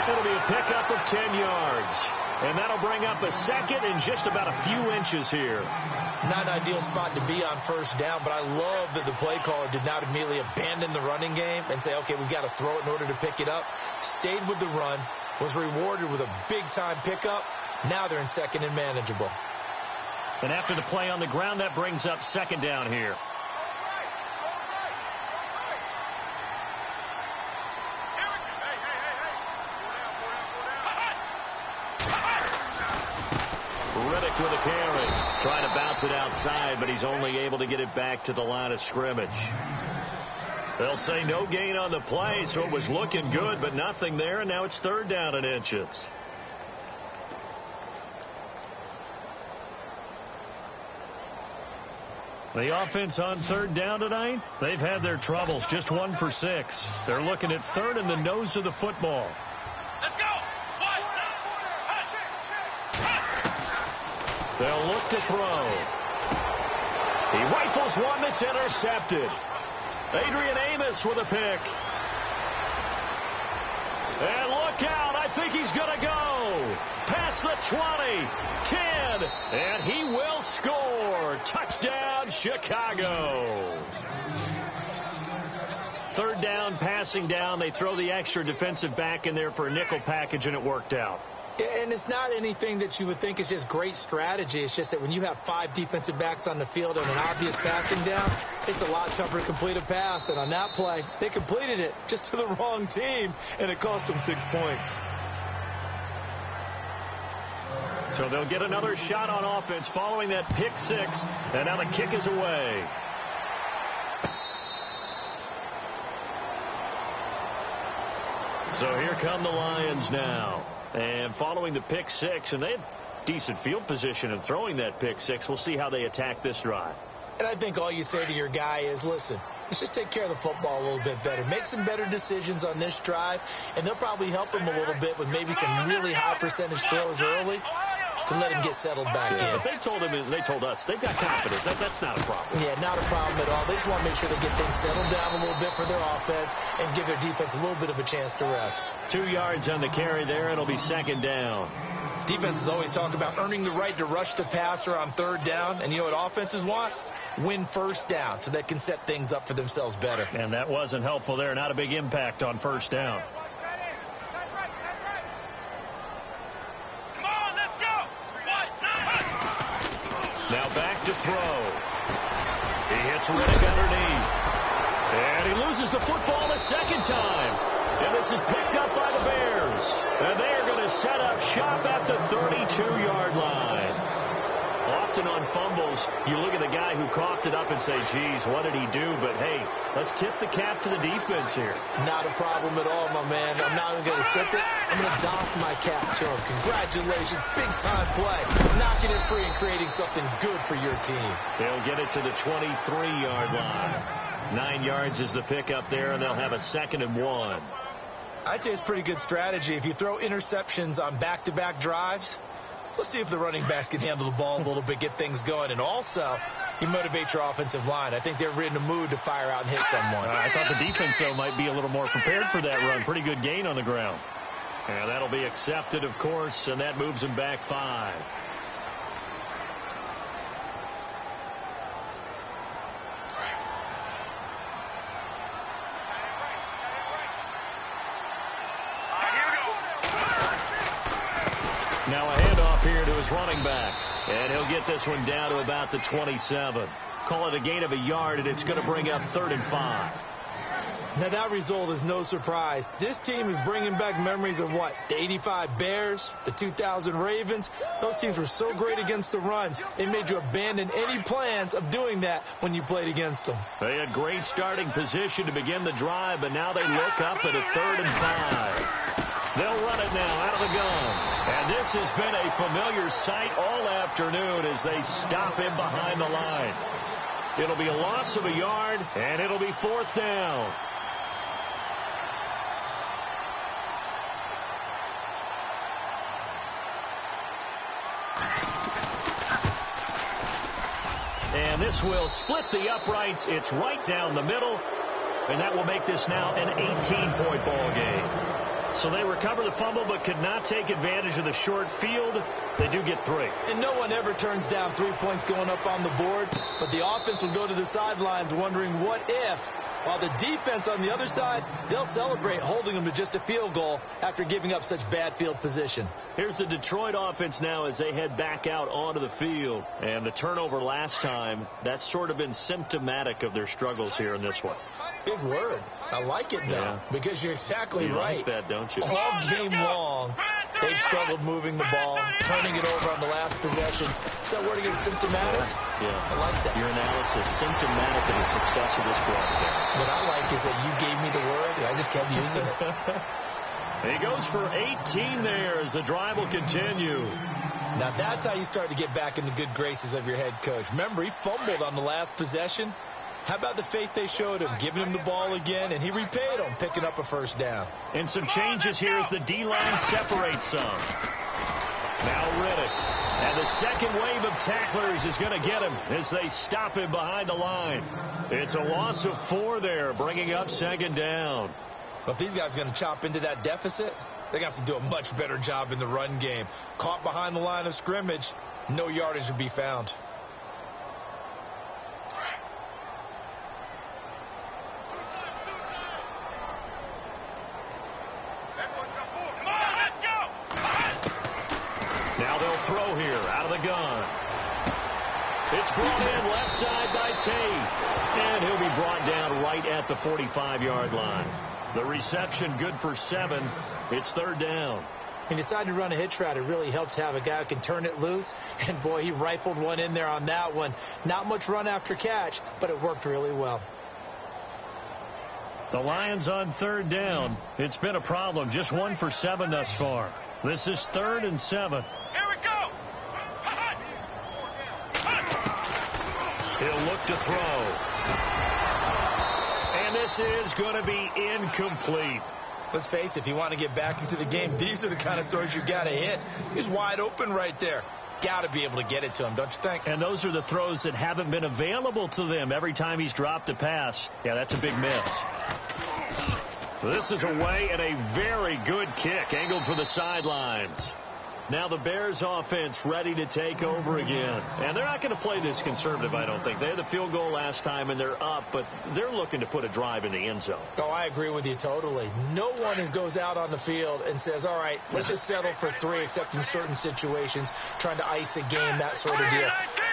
It'll be a pickup of 10 yards. And that'll bring up a second in just about a few inches here. Not an ideal spot to be on first down, but I love that the play caller did not immediately abandon the running game and say, okay, we've got to throw it in order to pick it up. Stayed with the run, was rewarded with a big-time pickup. Now they're in second and manageable. And after the play on the ground, that brings up second down here. With a carry, trying to bounce it outside, but he's only able to get it back to the line of scrimmage. They'll say no gain on the play, so it was looking good, but nothing there, and now it's third down and inches. The offense on third down tonight, they've had their troubles, just 1 for 6. They're looking at third in the nose of the football. Let's go! They'll look to throw. He rifles one that's intercepted. Adrian Amos with a pick. And look out. I think he's going to go. Past the 20, 10, and he will score. Touchdown, Chicago. Third down, passing down. They throw the extra defensive back in there for a nickel package, and it worked out. And it's not anything that you would think is just great strategy. It's just that when you have 5 defensive backs on the field on an obvious passing down, it's a lot tougher to complete a pass. And on that play, they completed it just to the wrong team, and it cost them 6 points. So they'll get another shot on offense following that pick 6, and now the kick is away. So here come the Lions now. And following the pick 6, and they had decent field position in throwing that pick 6. We'll see how they attack this drive. And I think all you say to your guy is, listen, let's just take care of the football a little bit better. Make some better decisions on this drive, and they'll probably help him a little bit with maybe some really high percentage throws early to let him get settled back in. But they told us, they've got confidence. That's not a problem. Yeah, not a problem at all. They just want to make sure they get things settled down a little bit for their offense and give their defense a little bit of a chance to rest. 2 yards on the carry there. It'll be second down. Defenses always talk about earning the right to rush the passer on third down. And you know what offenses want? Win first down so they can set things up for themselves better. And that wasn't helpful there. Not a big impact on first down. Now back to throw. He hits Riddick underneath. And he loses the football a second time. And this is picked up by the Bears. And they're going to set up shop at the 32-yard line. Often on fumbles, you look at the guy who coughed it up and say, geez, what did he do? But, hey, let's tip the cap to the defense here. Not a problem at all, my man. I'm not even going to tip it. I'm going to doff my cap to him. Congratulations. Big-time play. Knocking it free and creating something good for your team. They'll get it to the 23-yard line. 9 yards is the pickup there, and they'll have a 2nd and 1. I'd say it's pretty good strategy. If you throw interceptions on back-to-back drives, let's see if the running backs can handle the ball a little bit, get things going. And also, you motivate your offensive line. I think they're in the mood to fire out and hit someone. I thought the defense, though, might be a little more prepared for that run. Pretty good gain on the ground. And that'll be accepted, of course, and that moves them back 5. Now a handoff here to his running back. And he'll get this one down to about the 27. Call it a gain of a yard, and it's going to bring up 3rd and 5. Now, that result is no surprise. This team is bringing back memories of what? The 85 Bears, the 2000 Ravens. Those teams were so great against the run, they made you abandon any plans of doing that when you played against them. They had great starting position to begin the drive, but now they look up at a 3rd and 5. They'll run it now out of the gun. And this has been a familiar sight all afternoon as they stop him behind the line. It'll be a loss of a yard, and it'll be 4th down. And this will split the uprights. It's right down the middle. And that will make this now an 18-point ball game. So they recover the fumble but could not take advantage of the short field. They do get 3. And no one ever turns down 3 points going up on the board. But the offense will go to the sidelines wondering what if. While the defense on the other side, they'll celebrate holding them to just a field goal after giving up such bad field position. Here's the Detroit offense now as they head back out onto the field. And the turnover last time, that's sort of been symptomatic of their struggles here in this one. Big word. I like it, though, because you're exactly right. You like that, don't you? All game long, they've struggled moving the ball, turning it over on the last possession. Is that word again, symptomatic? Yeah. I like that. Your analysis, symptomatic of the success of this broadcast. What I like is that you gave me the word, and I just kept using it. He goes for 18 there as the drive will continue. Now, that's how you start to get back in the good graces of your head coach. Remember, he fumbled on the last possession. How about the faith they showed him, giving him the ball again, and he repaid them, picking up a 1st down. And some changes here as the D-line separates some. Now Riddick. And the second wave of tacklers is going to get him as they stop him behind the line. It's a loss of 4 there, bringing up 2nd down. But if these guys are going to chop into that deficit, they got to do a much better job in the run game. Caught behind the line of scrimmage, no yardage would be found. Now they'll throw here out of the gun. It's brought in left side by Tate. And he'll be brought down right at the 45-yard line. The reception good for 7. It's 3rd down. He decided to run a hitch route. It really helps to have a guy who can turn it loose. And, boy, he rifled one in there on that one. Not much run after catch, but it worked really well. The Lions on 3rd down. It's been a problem. Just 1 for 7 thus far. This is 3rd and 7. Here we go. He'll look to throw. And this is going to be incomplete. Let's face it, if you want to get back into the game, these are the kind of throws you got to hit. He's wide open right there. Got to be able to get it to him, don't you think? And those are the throws that haven't been available to them every time he's dropped a pass. Yeah, that's a big miss. This is away and a very good kick angled for the sidelines. Now the Bears offense ready to take over again. And they're not going to play this conservative, I don't think. They had the field goal last time, and they're up, but they're looking to put a drive in the end zone. Oh, I agree with you totally. No one goes out on the field and says, all right, let's just settle for 3, except in certain situations, trying to ice a game, that sort of deal.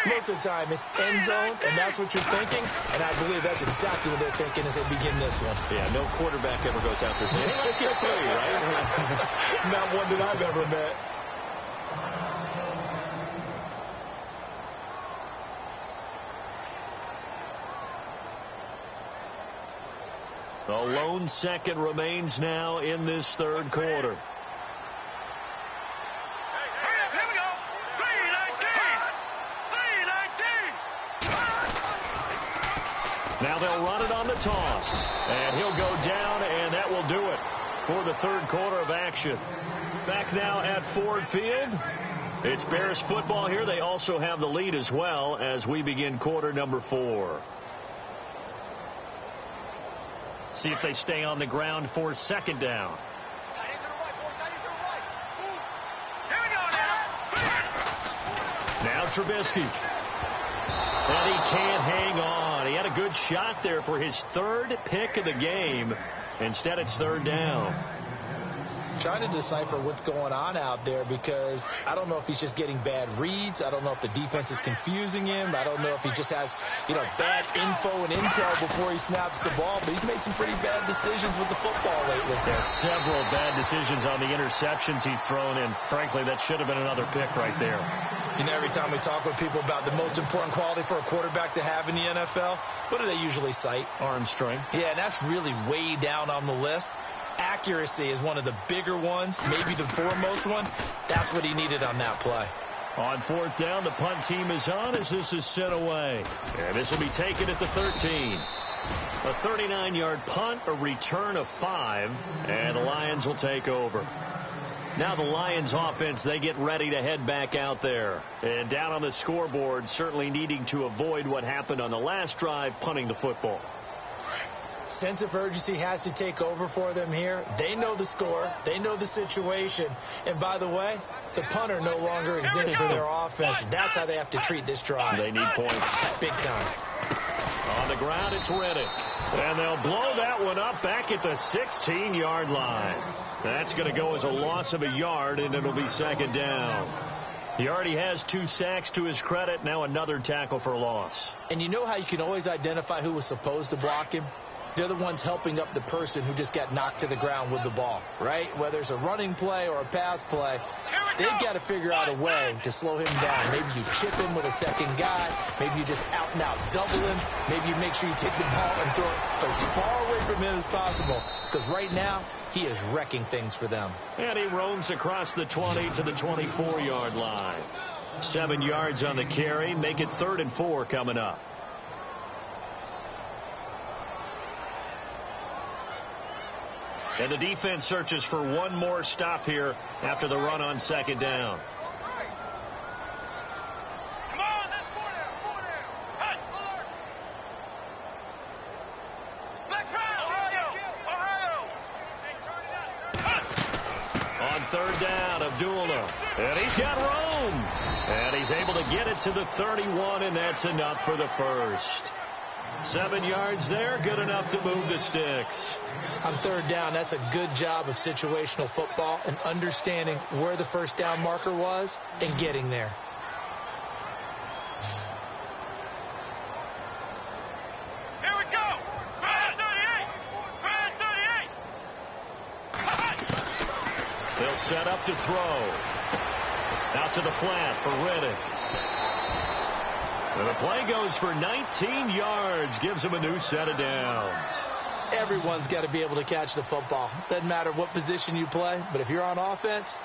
Most of the time, it's end zone, and that's what you're thinking, and I believe that's exactly what they're thinking as they begin this one. Yeah, no quarterback ever goes out there saying, hey, let's get 3, right? Not one that I've ever met. The lone second remains now in this 3rd quarter. Here we go. 3-19. Now they'll run it on the toss. And he'll go down, and that will do it for the 3rd quarter of action. Back now at Ford Field. It's Bears football here. They also have the lead as well as we begin quarter number 4. See if they stay on the ground for 2nd down. Now Trubisky. And he can't hang on. He had a good shot there for his 3rd pick of the game. Instead, it's 3rd down. trying to decipher what's going on out there because I don't know if he's just getting bad reads. I don't know if the defense is confusing him. I don't know if he just has, bad info and intel before he snaps the ball. But he's made some pretty bad decisions with the football lately. Yeah, several bad decisions on the interceptions he's thrown in. Frankly, that should have been another pick right there. Every time we talk with people about the most important quality for a quarterback to have in the NFL, what do they usually cite? Arm strength. Yeah, and that's really way down on the list. Accuracy is one of the bigger ones, maybe the foremost one. That's what he needed on that play. On fourth down, the punt team is on as this is sent away. And this will be taken at the 13. A 39-yard punt, a return of 5, and the Lions will take over. Now the Lions offense, they get ready to head back out there. And down on the scoreboard, certainly needing to avoid what happened on the last drive, punting the football. Sense of urgency has to take over for them here. They know the score. They know the situation. And by the way, the punter no longer exists for their offense. That's how they have to treat this drive. They need points. Big time. On the ground, it's Reddick. And they'll blow that one up back at the 16-yard line. That's going to go as a loss of a yard, and it'll be second down. He already has 2 sacks to his credit. Now another tackle for a loss. And you know how you can always identify who was supposed to block him? They're the ones helping up the person who just got knocked to the ground with the ball, right? Whether it's a running play or a pass play, they've got to figure out a way to slow him down. Maybe you chip him with a second guy. Maybe you just out-and-out double him. Maybe you make sure you take the ball and throw it as far away from him as possible. Because right now, he is wrecking things for them. And he roams across the 20 to the 24-yard line. 7 yards on the carry. Make it 3rd and 4 coming up. And the defense searches for one more stop here after the run on second down. Come on, that's 4 down. Hut, alert. Let's Ohio. On 3rd down, Abdullah. And he's got room. And he's able to get it to the 31, and that's enough for the first. 7 yards there, good enough to move the sticks. On 3rd down, that's a good job of situational football and understanding where the first down marker was and getting there. Here we go. Pass 38. They'll set up to throw. Out to the flat for Reddick. And the play goes for 19 yards, gives him a new set of downs. Everyone's got to be able to catch the football. Doesn't matter what position you play, but if you're on offense,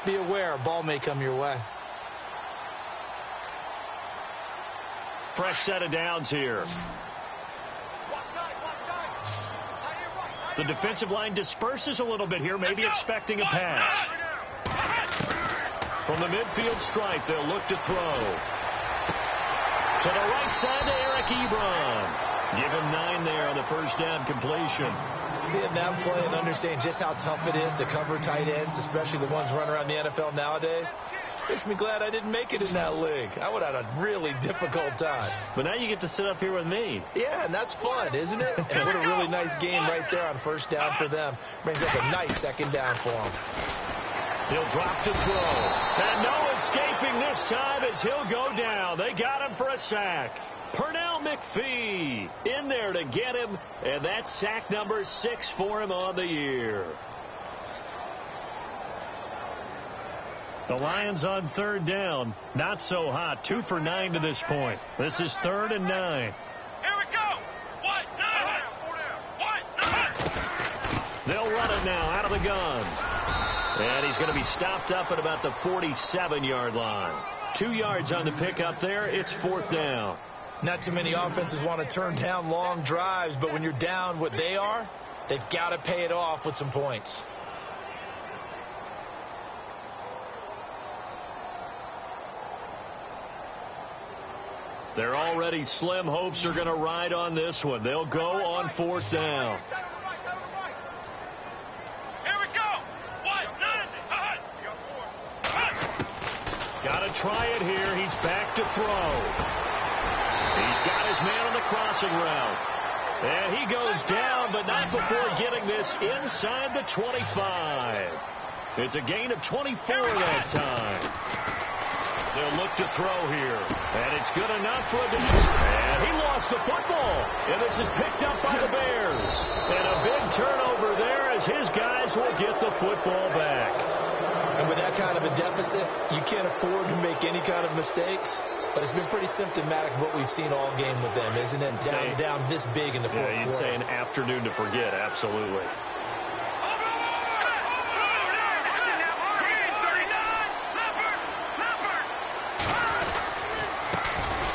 be aware a ball may come your way. Fresh set of downs here. The defensive line disperses a little bit here, maybe expecting a pass. From the midfield stripe, they'll look to throw. To the right side to Eric Ebron. Give him 9 there on the first down completion. Seeing that play and understanding just how tough it is to cover tight ends, especially the ones running around the NFL nowadays, makes me glad I didn't make it in that league. I would have had a really difficult time. But now you get to sit up here with me. Yeah, and that's fun, isn't it? And what a really nice game right there on first down for them. Brings up a nice second down for them. He'll drop to throw. And no escaping this time as he'll go down. They got him for a sack. Pernell McPhee in there to get him, and that's sack number 6 for him on the year. The Lions on 3rd down. Not so hot. 2 for 9 to this point. This is 3rd and 9. Here we go. 4 down. They'll run it now out of the gun. And he's going to be stopped up at about the 47-yard line. 2 yards on the pickup there. It's 4th down. Not too many offenses want to turn down long drives, but when you're down what they are, they've got to pay it off with some points. They're already slim hopes are going to ride on this one. They'll go on 4th down. Here we go. Got to try it here. He's back to throw. He's got his man on the crossing route. And he goes down, but not before getting this inside the 25. It's a gain of 24 that time. They'll look to throw here. And it's good enough for a Detroit. And he lost the football. And this is picked up by the Bears. And a big turnover there as his guys will get the football back. And with that kind of a deficit, you can't afford to make any kind of mistakes. But it's been pretty symptomatic of what we've seen all game with them, isn't it? Down this big in the fourth quarter. Yeah, you'd say an afternoon to forget, absolutely.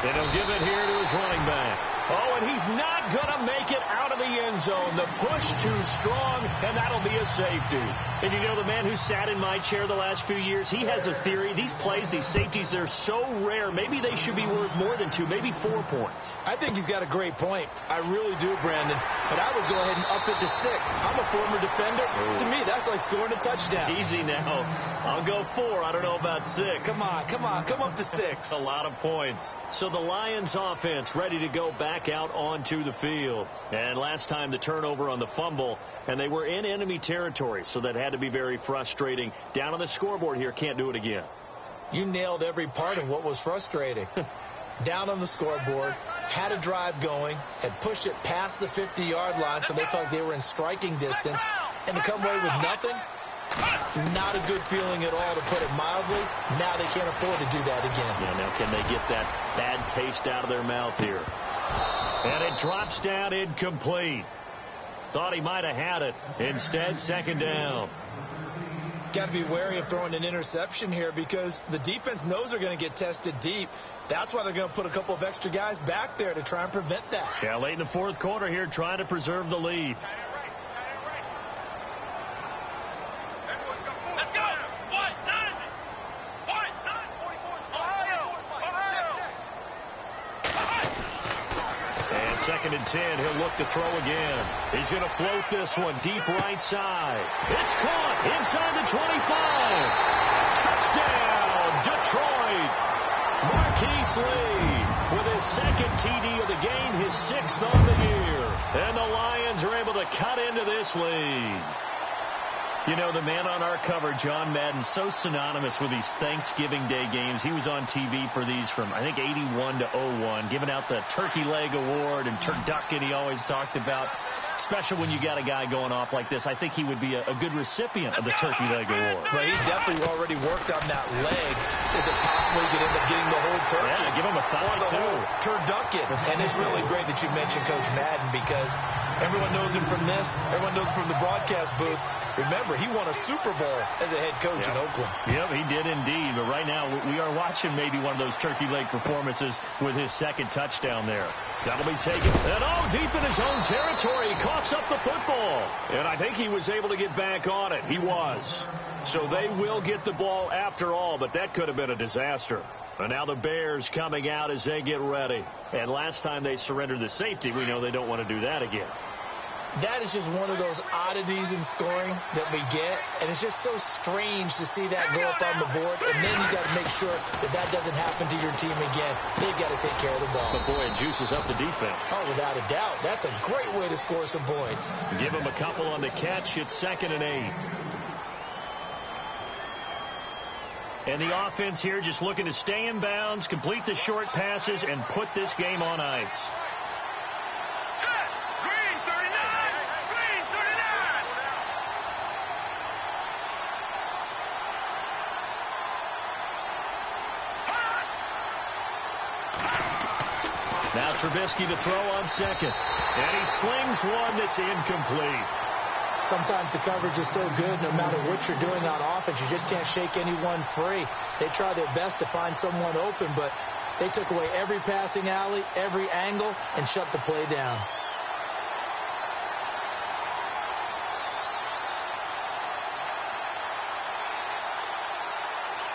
And he'll give it here to his running back. Oh, and he's not going to make it out of the end zone. The push too strong, and that'll be a safety. And you know, the man who sat in my chair the last few years, he has a theory. These plays, these safeties, they're so rare. Maybe they should be worth more than 2, maybe 4 points. I think he's got a great point. I really do, Brandon. But I would go ahead and up it to 6. I'm a former defender. Ooh. To me, that's like scoring a touchdown. Easy now. I'll go 4. I don't know about 6. Come on. Come up to 6. A lot of points. So the Lions offense ready to go back out onto the field. And last time the turnover on the fumble, and they were in enemy territory, so that had to be very frustrating. Down on the scoreboard here, can't do it again. You nailed every part of what was frustrating. Down on the scoreboard, had a drive going, had pushed it past the 50-yard line, so they felt like they were in striking distance, and to come away with nothing, not a good feeling at all, to put it mildly. Now they can't afford to do that again. Yeah, now can they get that bad taste out of their mouth here? And it drops down incomplete. Thought he might have had it. Instead, second down. Got to be wary of throwing an interception here because the defense knows they're going to get tested deep. That's why they're going to put a couple of extra guys back there to try and prevent that. Yeah, late in the fourth quarter here, trying to preserve the lead. Second and 10, he'll look to throw again. He's going to float this one deep right side. It's caught inside the 25. Touchdown, Detroit. Marquise Lee with his second TD of the game, his 6th on the year. And the Lions are able to cut into this lead. You know, the man on our cover, John Madden, so synonymous with these Thanksgiving Day games. He was on TV for these from, I think, 81 to 01, giving out the Turkey Leg Award and turducken he always talked about. Special when you got a guy going off like this. I think he would be a good recipient of the Turkey Leg Award. Well, he's definitely already worked on that leg. Is it possible he could end up getting the whole turkey? Yeah, give him a thigh, too. Turducken. And it's really great that you mentioned Coach Madden because everyone knows him from this. Everyone knows from the broadcast booth. Remember, he won a Super Bowl as a head coach in Oakland. Yep, he did indeed. But right now, we are watching maybe one of those turkey leg performances with his second touchdown there. That'll be taken. And deep in his own territory, he coughs up the football. And I think he was able to get back on it. He was. So they will get the ball after all, but that could have been a disaster. And now the Bears coming out as they get ready. And last time they surrendered the safety, we know they don't want to do that again. That is just one of those oddities in scoring that we get, and it's just so strange to see that go up on the board, and then you got to make sure that that doesn't happen to your team again. They've got to take care of the ball. But, boy, it juices up the defense. Oh, without a doubt. That's a great way to score some points. Give them a couple on the catch. It's 2nd and 8. And the offense here just looking to stay in bounds, complete the short passes, and put this game on ice. Now Trubisky to throw on second. And he slings one that's incomplete. Sometimes the coverage is so good, no matter what you're doing on offense, you just can't shake anyone free. They try their best to find someone open, but they took away every passing alley, every angle, and shut the play down.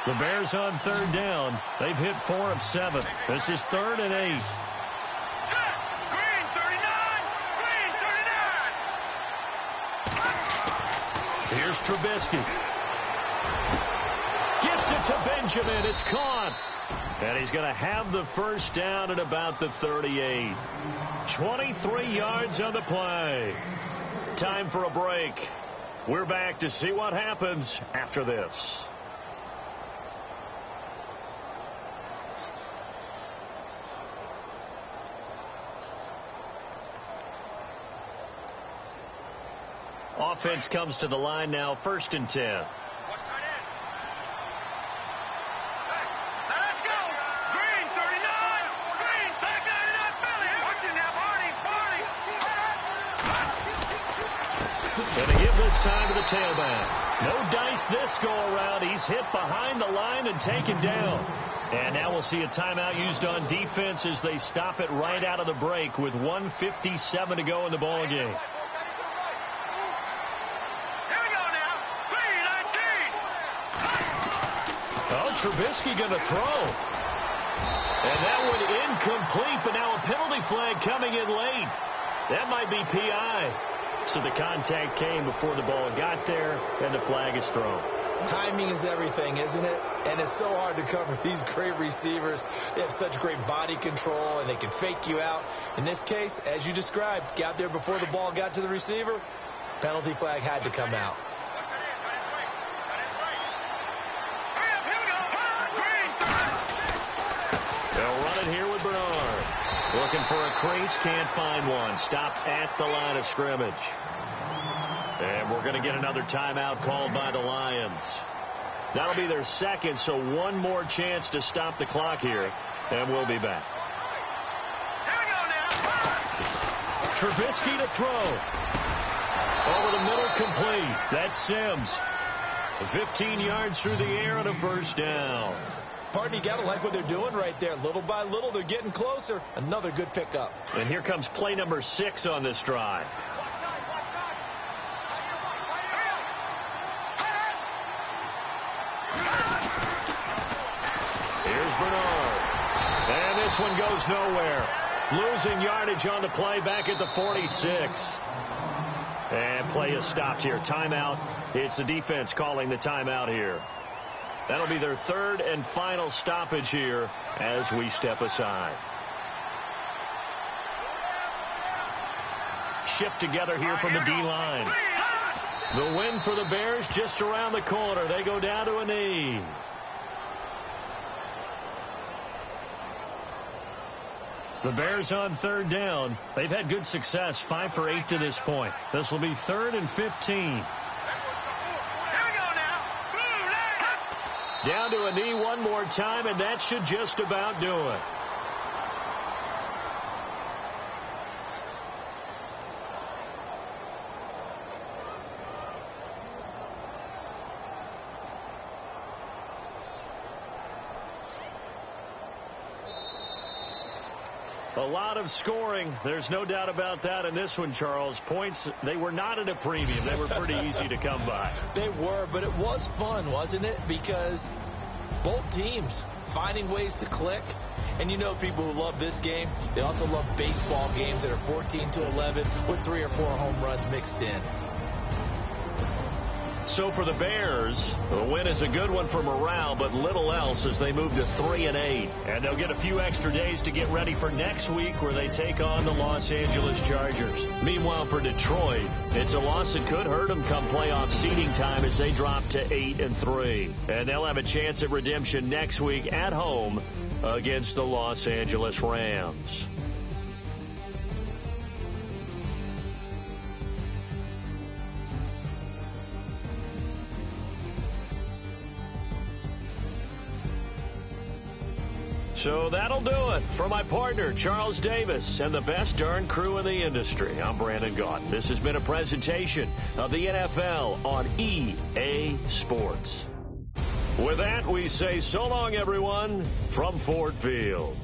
The Bears on 3rd down. They've hit 4 of 7. This is 3rd and 8. Here's Trubisky. Gets it to Benjamin. It's caught. And he's going to have the first down at about the 38. 23 yards on the play. Time for a break. We're back to see what happens after this. Offense comes to the line now, 1st and 10. Time to the tailback. No dice this go around. He's hit behind the line and taken down. And now we'll see a timeout used on defense as they stop it right out of the break with 1:57 to go in the ball game. Here we go now. 3-19. Oh, Trubisky going to throw. And that one incomplete, but now a penalty flag coming in late. That might be PI. So the contact came before the ball got there, and the flag is thrown. Timing is everything, isn't it? And it's so hard to cover these great receivers. They have such great body control, and they can fake you out. In this case, as you described, got there before the ball got to the receiver. Penalty flag had to come out. They'll run it here with Bernard. Looking for a crease, can't find one. Stopped at the line of scrimmage. And we're going to get another timeout called by the Lions. That'll be their second, so one more chance to stop the clock here, and we'll be back. Trubisky to throw. Over the middle, complete. That's Sims. 15 yards through the air on a 1st down. Pardon, you got to like what they're doing right there. Little by little, they're getting closer. Another good pickup. And here comes play number 6 on this drive. Here's Bernard. And this one goes nowhere. Losing yardage on the play back at the 46. And play is stopped here. Timeout. It's the defense calling the timeout here. That'll be their 3rd and final stoppage here as we step aside. Shift together here from the D-line. The win for the Bears just around the corner. They go down to a knee. The Bears on 3rd down. They've had good success, 5 for 8 to this point. This will be 3rd and 15. Down to a knee one more time, and that should just about do it. A lot of scoring. There's no doubt about that in this one, Charles. Points, they were not at a premium. They were pretty easy to come by. They were, but it was fun, wasn't it? Because both teams finding ways to click. And you know people who love this game, they also love baseball games that are 14-11 with 3 or 4 home runs mixed in. So for the Bears, the win is a good one for morale, but little else as they move to 3-8. And they'll get a few extra days to get ready for next week where they take on the Los Angeles Chargers. Meanwhile, for Detroit, it's a loss that could hurt them come playoff seeding time as they drop to 8-3. And they'll have a chance at redemption next week at home against the Los Angeles Rams. So that'll do it. For my partner, Charles Davis, and the best darn crew in the industry, I'm Brandon Gaudin. This has been a presentation of the NFL on EA Sports. With that, we say so long, everyone, from Ford Field.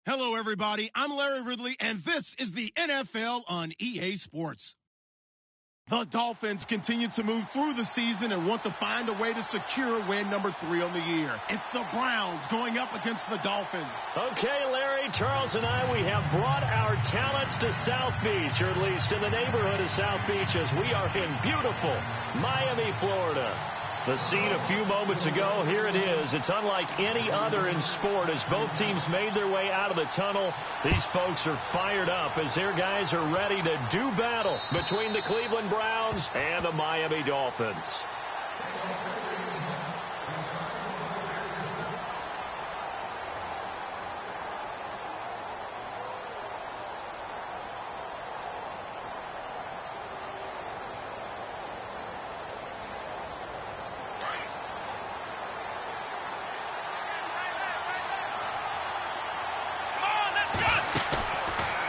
Hello, everybody. I'm Larry Ridley, and this is the NFL on EA Sports. The Dolphins continue to move through the season and want to find a way to secure win number 3 on the year. It's the Browns going up against the Dolphins. Okay, Larry, Charles, and I, we have brought our talents to South Beach, or at least in the neighborhood of South Beach, as we are in beautiful Miami, Florida. The scene a few moments ago, here it is. It's unlike any other in sport as both teams made their way out of the tunnel. These folks are fired up as their guys are ready to do battle between the Cleveland Browns and the Miami Dolphins.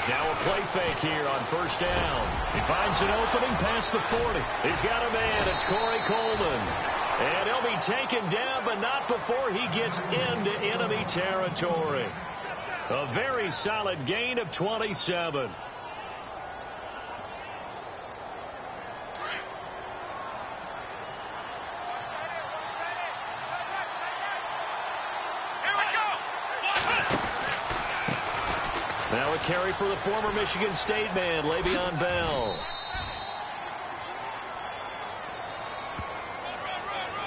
Now a play fake here on first down. He finds an opening past the 40. He's got a man. It's Corey Coleman. And he'll be taken down, but not before he gets into enemy territory. A very solid gain of 27. Now a carry for the former Michigan State man, Le'Veon Bell.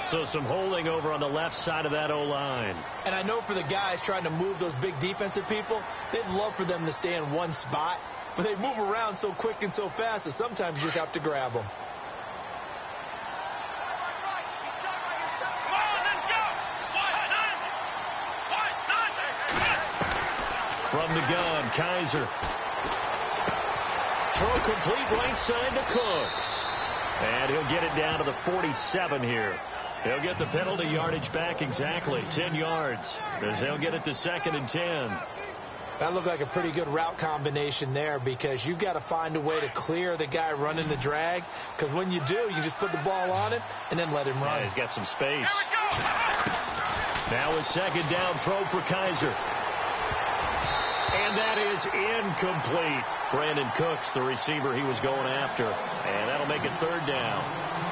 So some holding over on the left side of that O-line. And I know for the guys trying to move those big defensive people, they'd love for them to stay in one spot, but they move around so quick and so fast that sometimes you just have to grab them. From the gun, Kaiser. Throw complete right side to Cooks. And he'll get it down to the 47 here. He'll get the penalty yardage back exactly, 10 yards, as they'll get it to 2nd and 10. That looked like a pretty good route combination there because you've got to find a way to clear the guy running the drag, because when you do, you just put the ball on him and then let him run. Yeah, he's got some space. Now a 2nd down throw for Kaiser. And that is incomplete. Brandon Cooks, the receiver he was going after. And that'll make it 3rd down.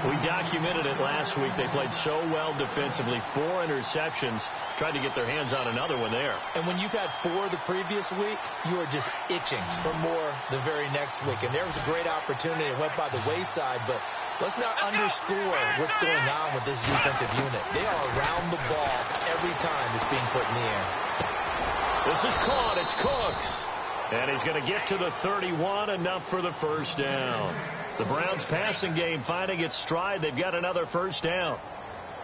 We documented it last week. They played so well defensively. 4 interceptions. Tried to get their hands on another one there. And when you've had 4 the previous week, you are just itching for more the very next week. And there was a great opportunity. It went by the wayside, but let's not underscore what's going on with this defensive unit. They are around the ball every time it's being put in the air. This is caught. It's Cooks. And he's going to get to the 31, enough for the 1st down. The Browns passing game finding its stride. They've got another 1st down.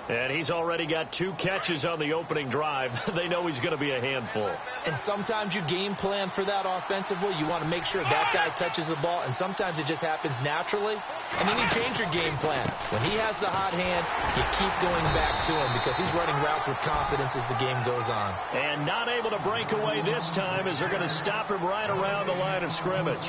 And he's already got 2 catches on the opening drive. They know he's going to be a handful. And sometimes you game plan for that offensively. You want to make sure that guy touches the ball, and sometimes it just happens naturally. And then you change your game plan. When he has the hot hand, you keep going back to him because he's running routes with confidence as the game goes on. And not able to break away this time as they're going to stop him right around the line of scrimmage.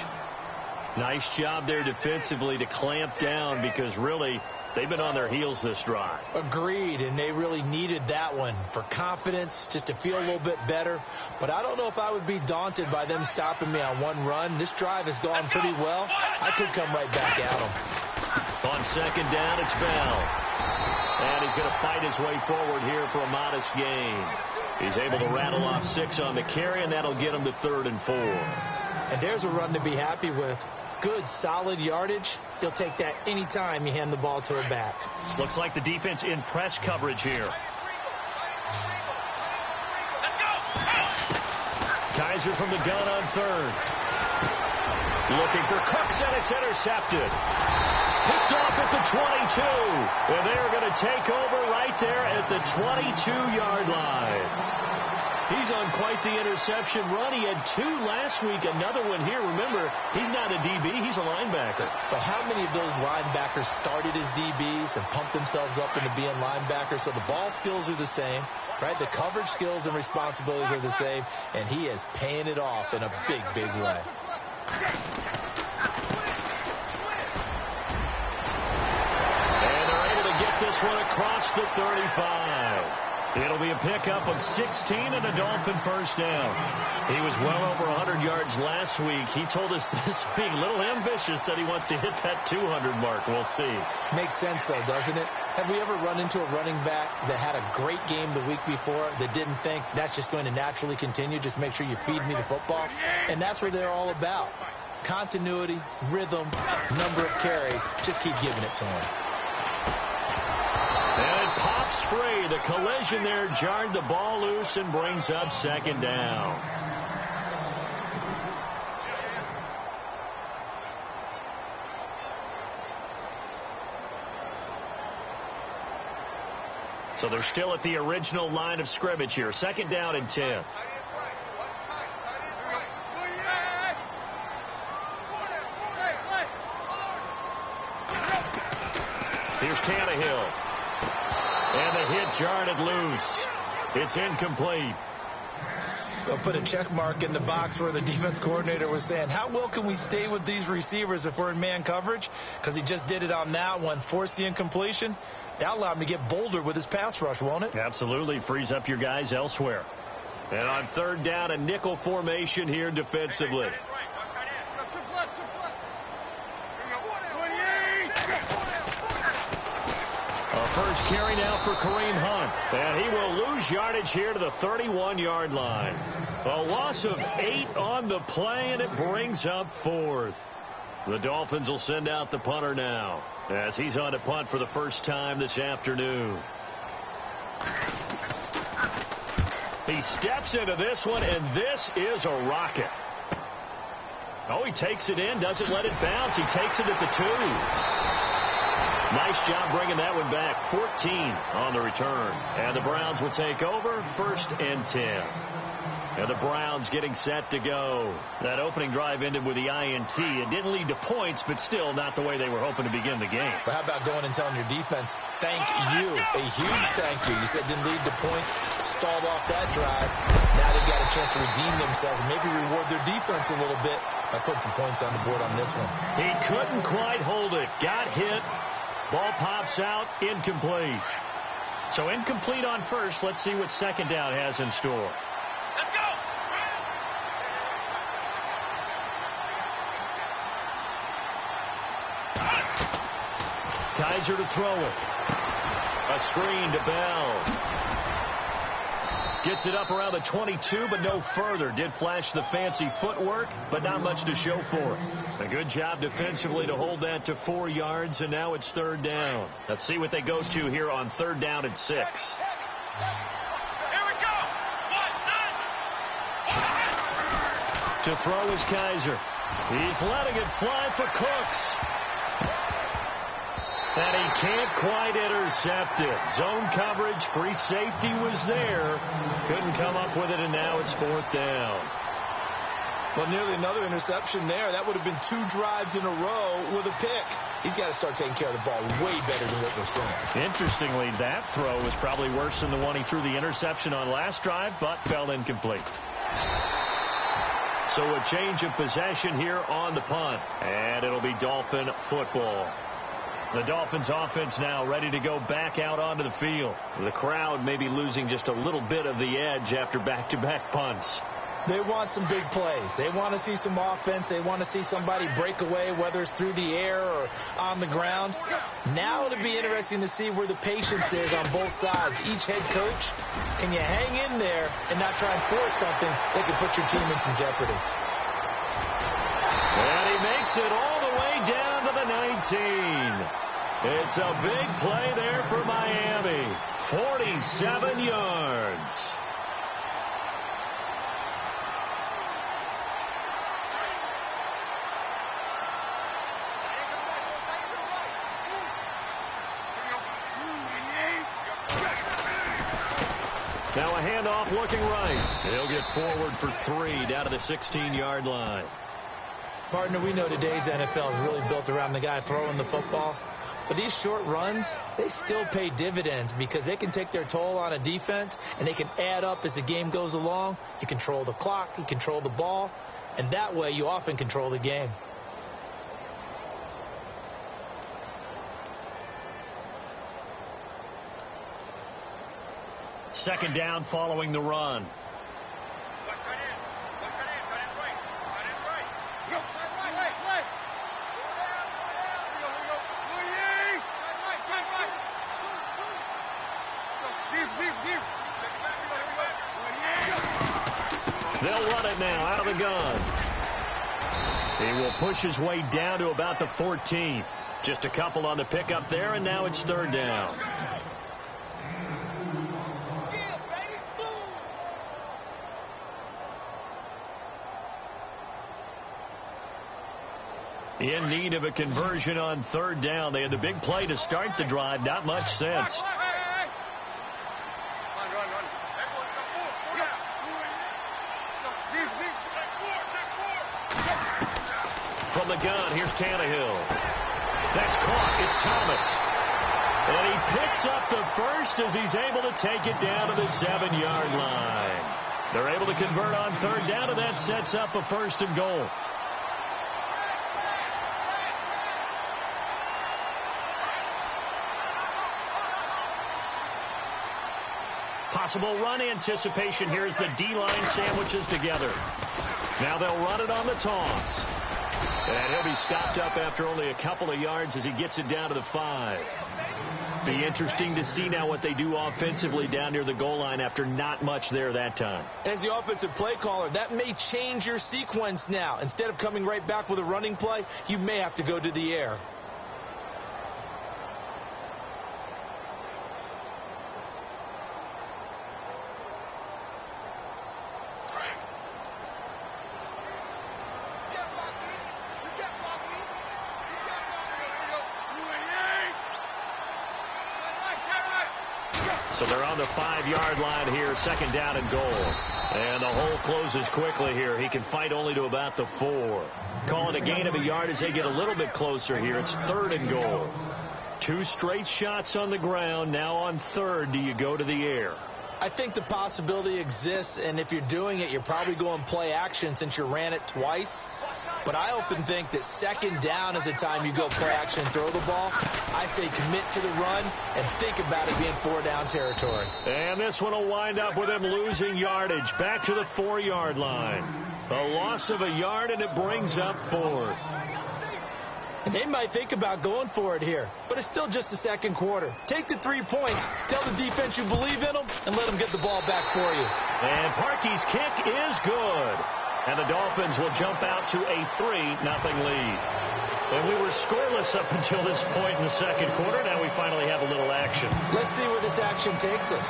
Nice job there defensively to clamp down because really they've been on their heels this drive. Agreed, and they really needed that one for confidence, just to feel a little bit better. But I don't know if I would be daunted by them stopping me on one run. This drive has gone pretty well. I could come right back at them. On 2nd down, it's Bell. And he's going to fight his way forward here for a modest gain. He's able to rattle off 6 on the carry, and that'll get him to 3rd and 4. And there's a run to be happy with. Good, solid yardage. He'll take that anytime you hand the ball to a back. Looks like the defense in press coverage here. Kaiser from the gun on 3rd. Looking for Cooks, and it's intercepted. Picked off at the 22. And they're going to take over right there at the 22-yard line. He's on quite the interception run. He had 2 last week, another one here. Remember, he's not a DB, he's a linebacker. But how many of those linebackers started as DBs and pumped themselves up into being linebackers? So the ball skills are the same, right? The coverage skills and responsibilities are the same, and he is paying it off in a big, big way. And they're able to get this one across the 35. It'll be a pickup of 16 and a Dolphin first down. He was well over 100 yards last week. He told us this week, a little ambitious, that he wants to hit that 200 mark. We'll see. Makes sense, though, doesn't it? Have we ever run into a running back that had a great game the week before that didn't think that's just going to naturally continue? Just make sure you feed me the football. And that's what they're all about. Continuity, rhythm, number of carries. Just keep giving it to him. And it pops free. The collision there jarred the ball loose and brings up second down. So they're still at the original line of scrimmage here. Second down and 10. Here's Tannehill. And the hit jarred it loose. It's incomplete. They'll put a check mark in the box where the defense coordinator was saying, how well can we stay with these receivers if we're in man coverage? Because he just did it on that one, forced the incompletion. That'll allow him to get bolder with his pass rush, won't it? Absolutely. Frees up your guys elsewhere. And on third down, a nickel formation here defensively. A first carry now for Kareem Hunt. And he will lose yardage here to the 31-yard line. A loss of 8 on the play, and it brings up fourth. The Dolphins will send out the punter now, as he's on to punt for the first time this afternoon. He steps into this one, and this is a rocket. Oh, he takes it in, doesn't let it bounce. He takes it at the 2. Nice job bringing that one back. 14 on the return. And the Browns will take over, 1st and 10. And the Browns getting set to go. That opening drive ended with the INT. It didn't lead to points, but still not the way they were hoping to begin the game. But how about going and telling your defense, thank you, a huge thank you. You said didn't lead to points, stalled off that drive. Now they've got a chance to redeem themselves and maybe reward their defense a little bit by putting some points on the board on this one. He couldn't quite hold it. Got hit. Ball pops out. Incomplete. So incomplete on first. Let's see what second down has in store. Let's go! Kaiser to throw it. A screen to Bell. Gets it up around the 22, but no further. Did flash the fancy footwork, but not much to show for it. A good job defensively to hold that to 4 yards, and now it's third down. Let's see what they go to here on third down and 6. Here we go! 1, 9. To throw is Kaiser. He's letting it fly for Cooks. And he can't quite intercept it. Zone coverage, free safety was there. Couldn't come up with it, and now it's 4th down. Well, nearly another interception there. That would have been 2 drives in a row with a pick. He's got to start taking care of the ball way better than what we're seeing. Interestingly, that throw was probably worse than the one he threw the interception on last drive, but fell incomplete. So a change of possession here on the punt, and it'll be Dolphin football. The Dolphins offense now ready to go back out onto the field. The crowd may be losing just a little bit of the edge after back-to-back punts. They want some big plays. They want to see some offense. They want to see somebody break away, whether it's through the air or on the ground. Now it'll be interesting to see where the patience is on both sides. Each head coach, can you hang in there and not try and force something that could put your team in some jeopardy? And he makes it all the way down to the 19. It's a big play there for Miami. 47 yards. Now a handoff looking right. He'll get forward for 3 down to the 16-yard line. Partner, we know today's NFL is really built around the guy throwing the football. But these short runs, they still pay dividends because they can take their toll on a defense and they can add up as the game goes along. You control the clock, you control the ball, and that way you often control the game. Second down following the run. They'll run it now out of the gun. He will push his way down to about the 14. Just a couple on the pickup there, and now it's third down. In need of a conversion on third down. They had the big play to start the drive. Not much sense. From the gun, here's Tannehill. That's caught. It's Thomas. And he picks up the first as he's able to take it down to the 7-yard line. They're able to convert on third down, and that sets up a first and goal. Possible run anticipation here as the D-line sandwiches together. Now they'll run it on the toss. And he'll be stopped up after only a couple of yards as he gets it down to the 5. Be interesting to see now what they do offensively down near the goal line after not much there that time. As the offensive play caller, that may change your sequence now. Instead of coming right back with a running play, you may have to go to the air. So they're on the 5-yard line here, second down and goal. And the hole closes quickly here. He can fight only to about the 4. Call it a gain of a yard as they get a little bit closer here. It's third and goal. 2 straight shots on the ground. Now on third, do you go to the air? I think the possibility exists, and if you're doing it, you're probably going play action since you ran it twice. But I often think that second down is the time you go play action and throw the ball. I say commit to the run and think about it being 4-down territory. And this one will wind up with him losing yardage. Back to the 4-yard line. A loss of a yard, and it brings up fourth. And they might think about going for it here, but it's still just the second quarter. Take the 3 points, tell the defense you believe in them, and let them get the ball back for you. And Parkey's kick is good. And the Dolphins will jump out to a 3-0 lead. And we were scoreless up until this point in the second quarter. Now we finally have a little action. Let's see where this action takes us.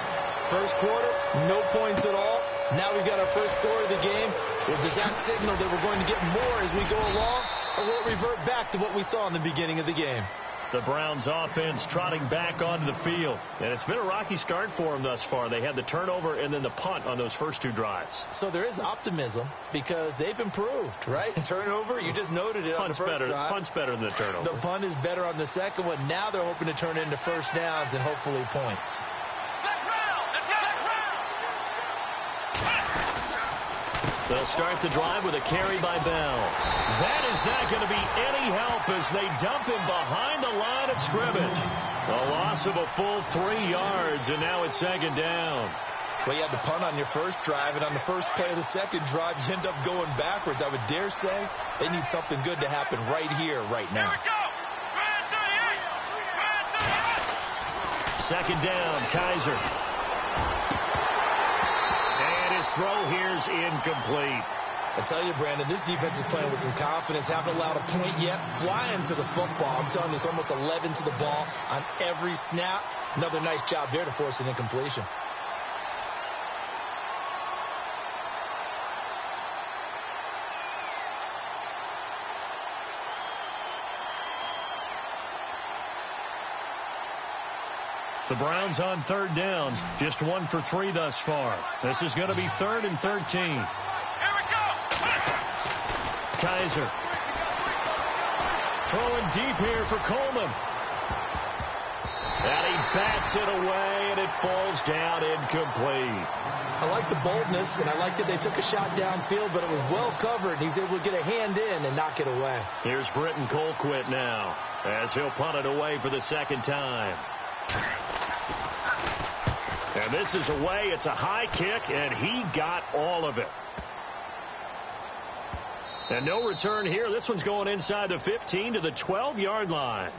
First quarter, no points at all. Now we've got our first score of the game. Well, does that signal that we're going to get more as we go along, or will it revert back to what we saw in the beginning of the game? The Browns offense trotting back onto the field. And it's been a rocky start for them thus far. They had the turnover and then the punt on those first 2 drives. So there is optimism because they've improved, right? Turnover, you just noted it on the first drive. Punt's better than the turnover. The punt is better on the second one. Now they're hoping to turn it into first downs and hopefully points. They'll start the drive with a carry by Bell. That is not going to be any help as they dump him behind the line of scrimmage. A loss of a full 3 yards, and now it's second down. Well, you had to punt on your first drive, and on the first play of the second drive, you end up going backwards. I would dare say they need something good to happen right here, right now. Second down, Kaiser. His throw here's incomplete. I tell you, Brandon, this defense is playing with some confidence. Haven't allowed a point yet. Flying to the football. I'm telling you, it's almost 11 to the ball on every snap. Another nice job there to force an incompletion. The Browns on third down. Just 1 for 3 thus far. This is going to be 3rd and 13. Here we go. Kaiser. Throwing deep here for Coleman. And he bats it away, and it falls down incomplete. I like the boldness, and I like that they took a shot downfield, but it was well covered. He's able to get a hand in and knock it away. Here's Britton Colquitt now as he'll punt it away for the second time. And this is away. It's a high kick, and he got all of it. And no return here. This one's going inside the 15 to the 12-yard line.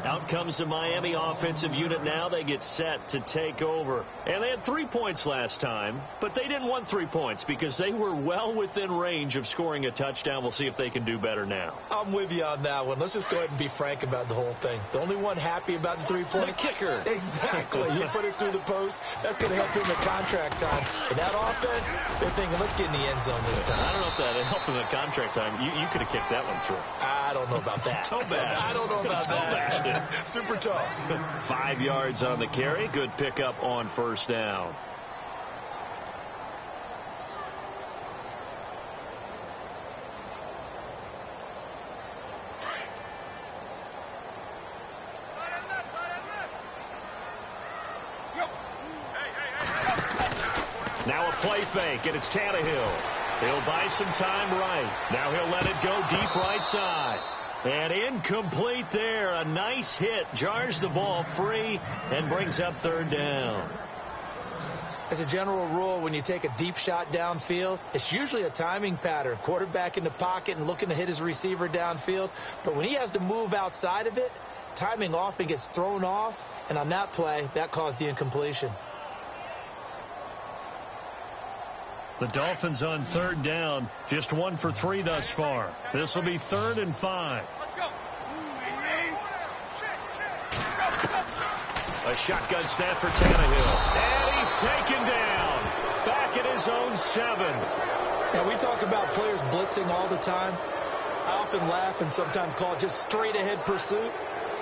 Out comes the Miami offensive unit now. They get set to take over. And they had 3 points last time, but they didn't want 3 points because they were well within range of scoring a touchdown. We'll see if they can do better now. I'm with you on that one. Let's just go ahead and be frank about the whole thing. The only one happy about the 3-point. The kicker. Exactly. You put it through the post. That's going to help him in contract time. And that offense, they're thinking, let's get in the end zone this time. I don't know if that helped him in contract time. You could have kicked that one through. I don't know about that. Toe bash. I don't know about that. Super tough. 5 yards on the carry. Good pickup on first down. Now a play fake, and it's Tannehill. He'll buy some time right. Now he'll let it go deep right side. And incomplete there. A nice hit. Jars the ball free and brings up third down. As a general rule, when you take a deep shot downfield, it's usually a timing pattern. Quarterback in the pocket and looking to hit his receiver downfield. But when he has to move outside of it, timing often gets thrown off. And on that play, that caused the incompletion. The Dolphins on third down, just 1 for 3 thus far. This will be 3rd and 5. A shotgun snap for Tannehill. And he's taken down. Back at his own 7. Now, we talk about players blitzing all the time. I often laugh and sometimes call it just straight ahead pursuit.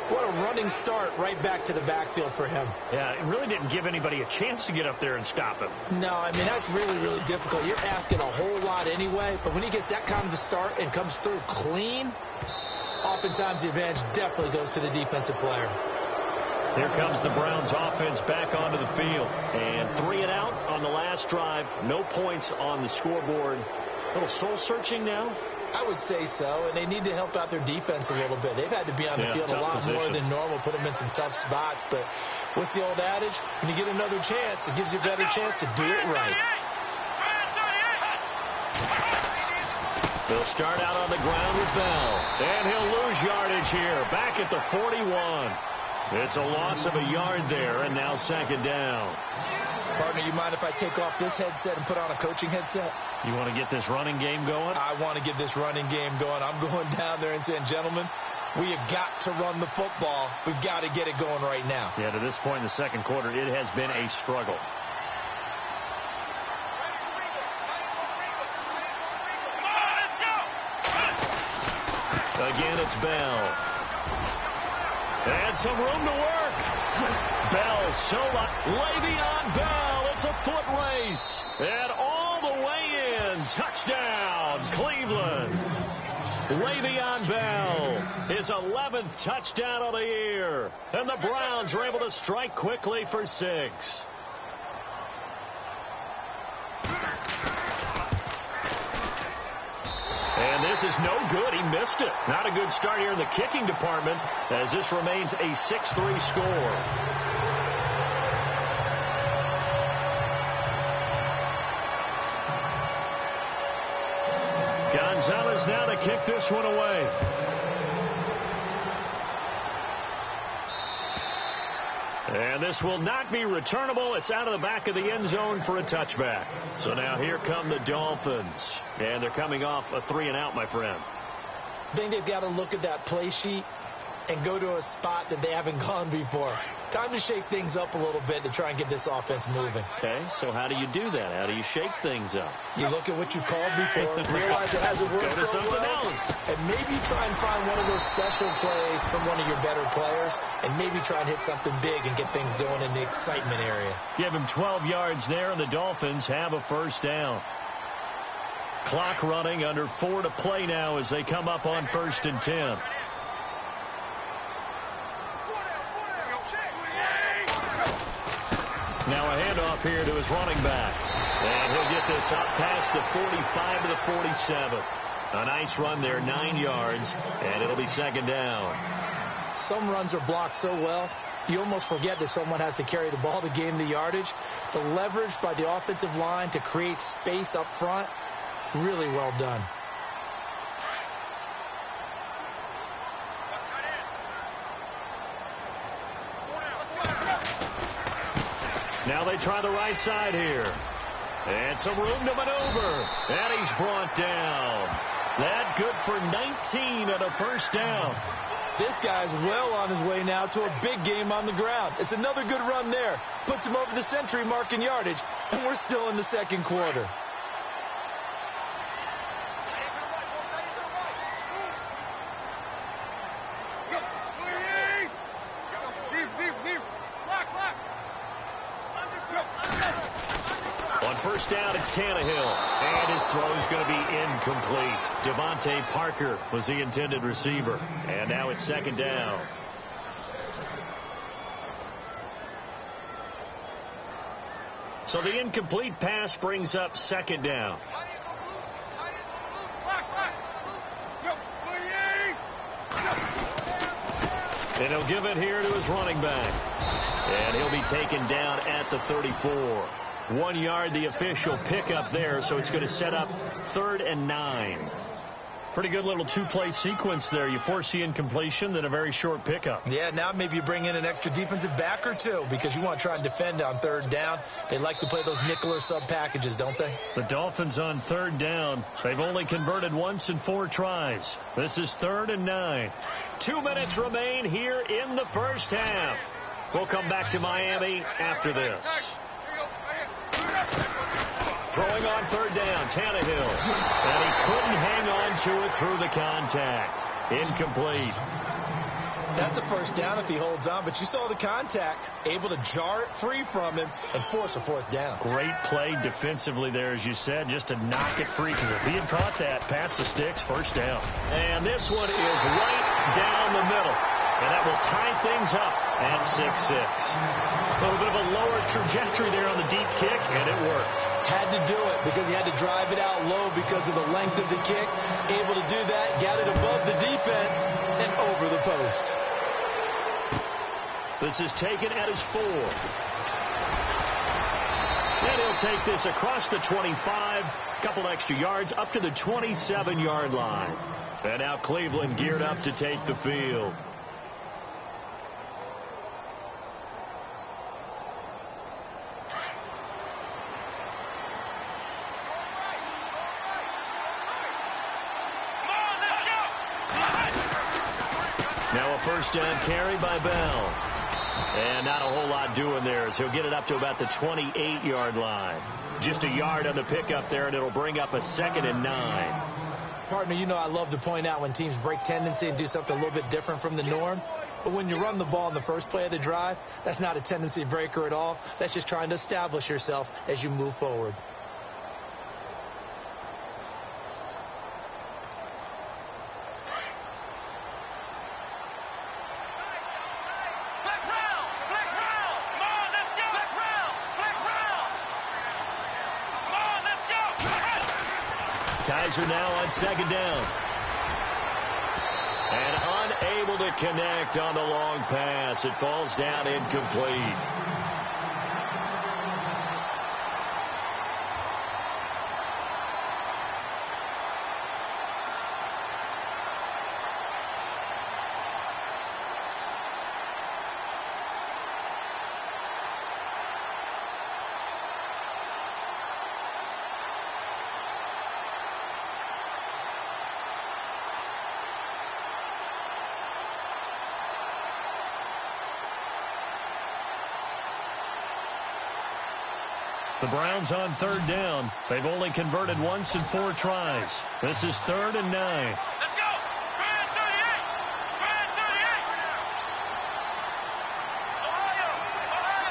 What a running start right back to the backfield for him. Yeah, it really didn't give anybody a chance to get up there and stop him. No, I mean, that's really, really difficult. You're asking a whole lot anyway, but when he gets that kind of a start and comes through clean, oftentimes the advantage definitely goes to the defensive player. Here comes the Browns offense back onto the field. And 3 and out on the last drive. No points on the scoreboard. A little soul-searching now. I would say so, and they need to help out their defense a little bit. They've had to be on the field a lot more than normal, put them in some tough spots. But what's the old adage? When you get another chance, it gives you a better chance to do it right. They'll start out on the ground with Bell. And he'll lose yardage here, back at the 41. It's a loss of a yard there, and now 2nd down. Partner, you mind if I take off this headset and put on a coaching headset? You want to get this running game going? I want to get this running game going. I'm going down there and saying, gentlemen, we have got to run the football. We've got to get it going right now. Yeah, to this point in the second quarter, it has been a struggle. Again, it's Bell. And some room to work. Bell, Le'Veon Bell. It's a foot race. And all the way in. Touchdown, Cleveland. Le'Veon Bell, his 11th touchdown of the year. And the Browns are able to strike quickly for 6. And this is no good. He missed it. Not a good start here in the kicking department as this remains a 6-3 score. Gonzalez now to kick this one away. And this will not be returnable. It's out of the back of the end zone for a touchback. So now here come the Dolphins. And they're coming off a 3 and out, my friend. I think they've got to look at that play sheet and go to a spot that they haven't gone before. Time to shake things up a little bit to try and get this offense moving. Okay, so how do you do that? How do you shake things up? You look at what you've called before, realize it hasn't worked Go to so something well, else. and maybe try and find one of those special plays from one of your better players, and maybe try and hit something big and get things going in the excitement area. Give him 12 yards there, and the Dolphins have a first down. Clock running, under 4 to play now as they come up on 1st and 10. Now a handoff here to his running back. And he'll get this up past the 45 to the 47. A nice run there, 9 yards, and it'll be 2nd down. Some runs are blocked so well, you almost forget that someone has to carry the ball to gain the yardage. The leverage by the offensive line to create space up front, really well done. Now they try the right side here. And some room to maneuver. And he's brought down. That good for 19 and a first down. This guy's well on his way now to a big game on the ground. It's another good run there. Puts him over the century mark in yardage, and we're still in the second quarter. On first down, it's Tannehill. And his throw is going to be incomplete. Devontae Parker was the intended receiver. And now it's second down. So the incomplete pass brings up second down. And he'll give it here to his running back. And he'll be taken down at the 34. 1 yard, the official pickup there, so it's going to set up 3rd and 9. Pretty good little two-play sequence there. You force the incompletion, then a very short pickup. Yeah, now maybe you bring in an extra defensive back or two because you want to try and defend on 3rd down. They like to play those nickel or sub packages, don't they? The Dolphins on 3rd down. They've only converted once in 4 tries. This is 3rd and 9. 2 minutes remain here in the first half. We'll come back to Miami after this. Throwing on 3rd down, Tannehill. And he couldn't hang on to it through the contact. Incomplete. That's a first down if he holds on, but you saw the contact, able to jar it free from him and force a 4th down. Great play defensively there, as you said, just to knock it free, because if he had caught that, past the sticks, first down. And this one is right down the middle. And that will tie things up at 6-6. A little bit of a lower trajectory there on the deep kick, and it worked. Had to do it because he had to drive it out low because of the length of the kick. Able to do that, got it above the defense, and over the post. This is taken at his 4. And he'll take this across the 25, a couple extra yards, up to the 27-yard line. And now Cleveland geared up to take the field. Now a first down carry by Bell. And not a whole lot doing there as he'll get it up to about the 28-yard line. Just a yard on the pickup there, and it'll bring up a 2nd and 9. Partner, you know I love to point out when teams break tendency and do something a little bit different from the norm. But when you run the ball in the first play of the drive, that's not a tendency breaker at all. That's just trying to establish yourself as you move forward. Kaiser now on 2nd down. And unable to connect on the long pass. It falls down incomplete. The Browns on 3rd down. They've only converted once in 4 tries. This is 3rd and 9. Let's go! Brand 38! Brand 38! Ohio! Ohio!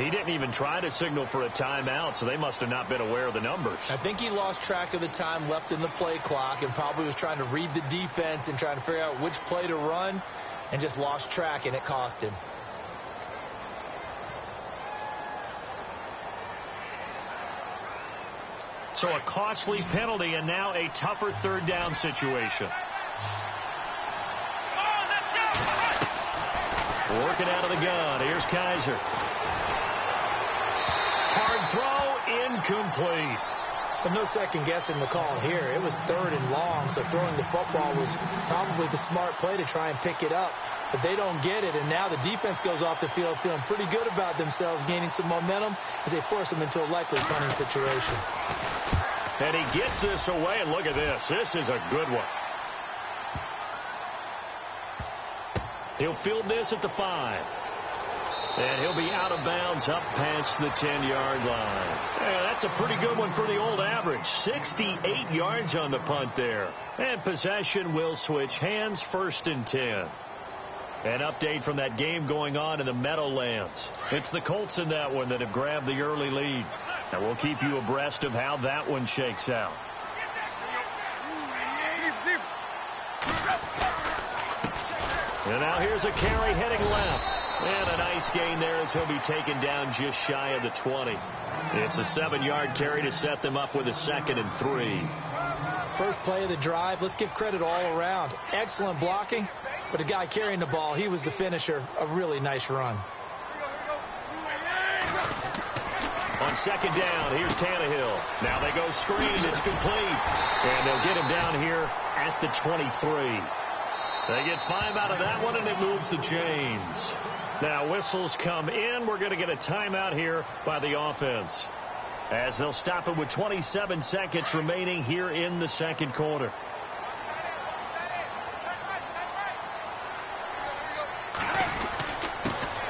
He didn't even try to signal for a timeout, so they must have not been aware of the numbers. I think he lost track of the time left in the play clock and probably was trying to read the defense and trying to figure out which play to run. And just lost track, and it cost him. So a costly penalty, and now a tougher 3rd down situation. Working out of the gun. Here's Kaiser. Hard throw, incomplete. But no second guessing the call here. It was 3rd and long, so throwing the football was probably the smart play to try and pick it up. But they don't get it, and now the defense goes off the field feeling pretty good about themselves, gaining some momentum as they force them into a likely punting situation. And he gets this away, and look at this. This is a good one. He'll field this at the 5. And he'll be out of bounds up past the 10-yard line. Yeah, that's a pretty good one for the old average. 68 yards on the punt there. And possession will switch hands, 1st and 10. An update from that game going on in the Meadowlands. It's the Colts in that one that have grabbed the early lead. And we'll keep you abreast of how that one shakes out. And now here's a carry heading left. And a nice gain there as he'll be taken down just shy of the 20. It's a 7-yard carry to set them up with a 2nd and 3. First play of the drive. Let's give credit all around. Excellent blocking. But the guy carrying the ball, he was the finisher. A really nice run. On 2nd down, here's Tannehill. Now they go screen. It's complete. And they'll get him down here at the 23. They get 5 out of that one, and it moves the chains. Now whistles come in. We're going to get a timeout here by the offense, as they'll stop it with 27 seconds remaining here in the 2nd quarter.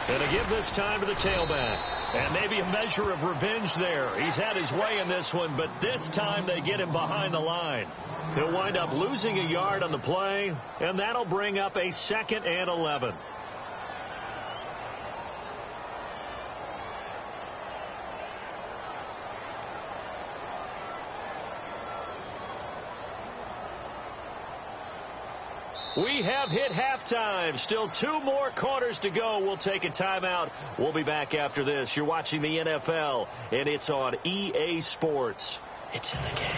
And to give this time to the tailback. And maybe a measure of revenge there. He's had his way in this one, but this time they get him behind the line. He'll wind up losing a yard on the play, and that'll bring up a 2nd and 11. We have hit halftime. Still 2 more quarters to go. We'll take a timeout. We'll be back after this. You're watching the NFL, and it's on EA Sports. It's in the game.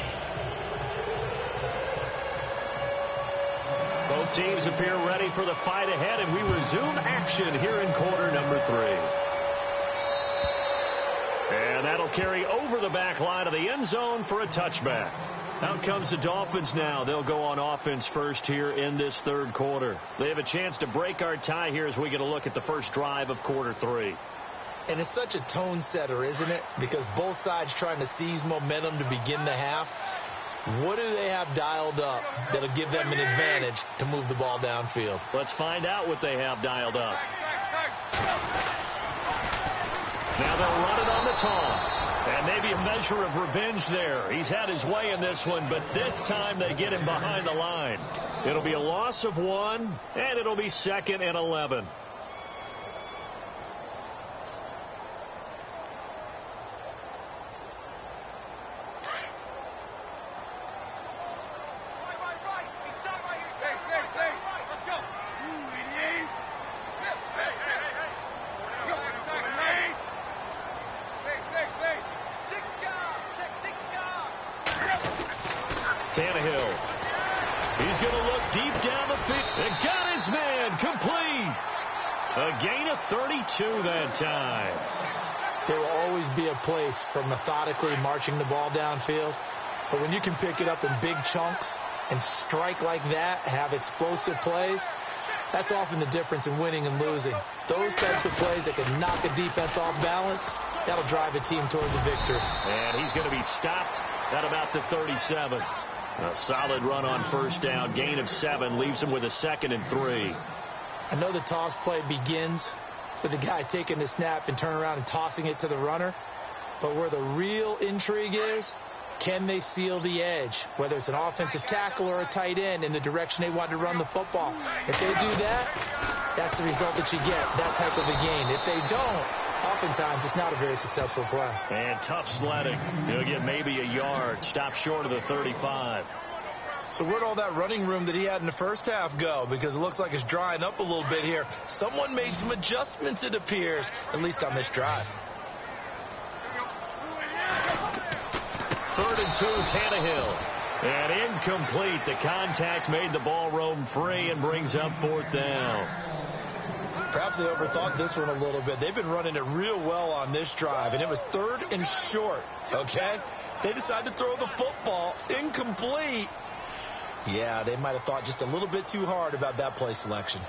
Both teams appear ready for the fight ahead, and we resume action here in quarter number 3. And that'll carry over the back line of the end zone for a touchback. Out comes the Dolphins now. They'll go on offense first here in this 3rd quarter. They have a chance to break our tie here as we get a look at the first drive of quarter 3. And it's such a tone setter, isn't it? Because both sides trying to seize momentum to begin the half. What do they have dialed up that'll give them an advantage to move the ball downfield? Let's find out what they have dialed up. Now they'll run it on the toss. And maybe a measure of revenge there. He's had his way in this one, but this time they get him behind the line. It'll be a loss of 1, and it'll be 2nd and 11. Tannehill. He's going to look deep down the field. And got his man complete. A gain of 32 that time. There will always be a place for methodically marching the ball downfield. But when you can pick it up in big chunks and strike like that, have explosive plays, that's often the difference in winning and losing. Those types of plays that can knock a defense off balance, that'll drive a team towards a victory. And he's going to be stopped at about the 37. A solid run on first down. Gain of 7 leaves him with a 2nd and 3. I know the toss play begins with the guy taking the snap and turning around and tossing it to the runner. But where the real intrigue is, can they seal the edge? Whether it's an offensive tackle or a tight end in the direction they want to run the football. If they do that, that's the result that you get, that type of a gain. If they don't, oftentimes it's not a very successful play. And tough sledding. He'll get maybe a yard. Stop short of the 35. So where'd all that running room that he had in the first half go? Because it looks like it's drying up a little bit here. Someone made some adjustments, it appears, at least on this drive. 3rd and 2, Tannehill. And incomplete. The contact made the ball roam free and brings up 4th down. Perhaps they overthought this one a little bit. They've been running it real well on this drive, and it was 3rd and short, okay? They decided to throw the football incomplete. Yeah, they might have thought just a little bit too hard about that play selection.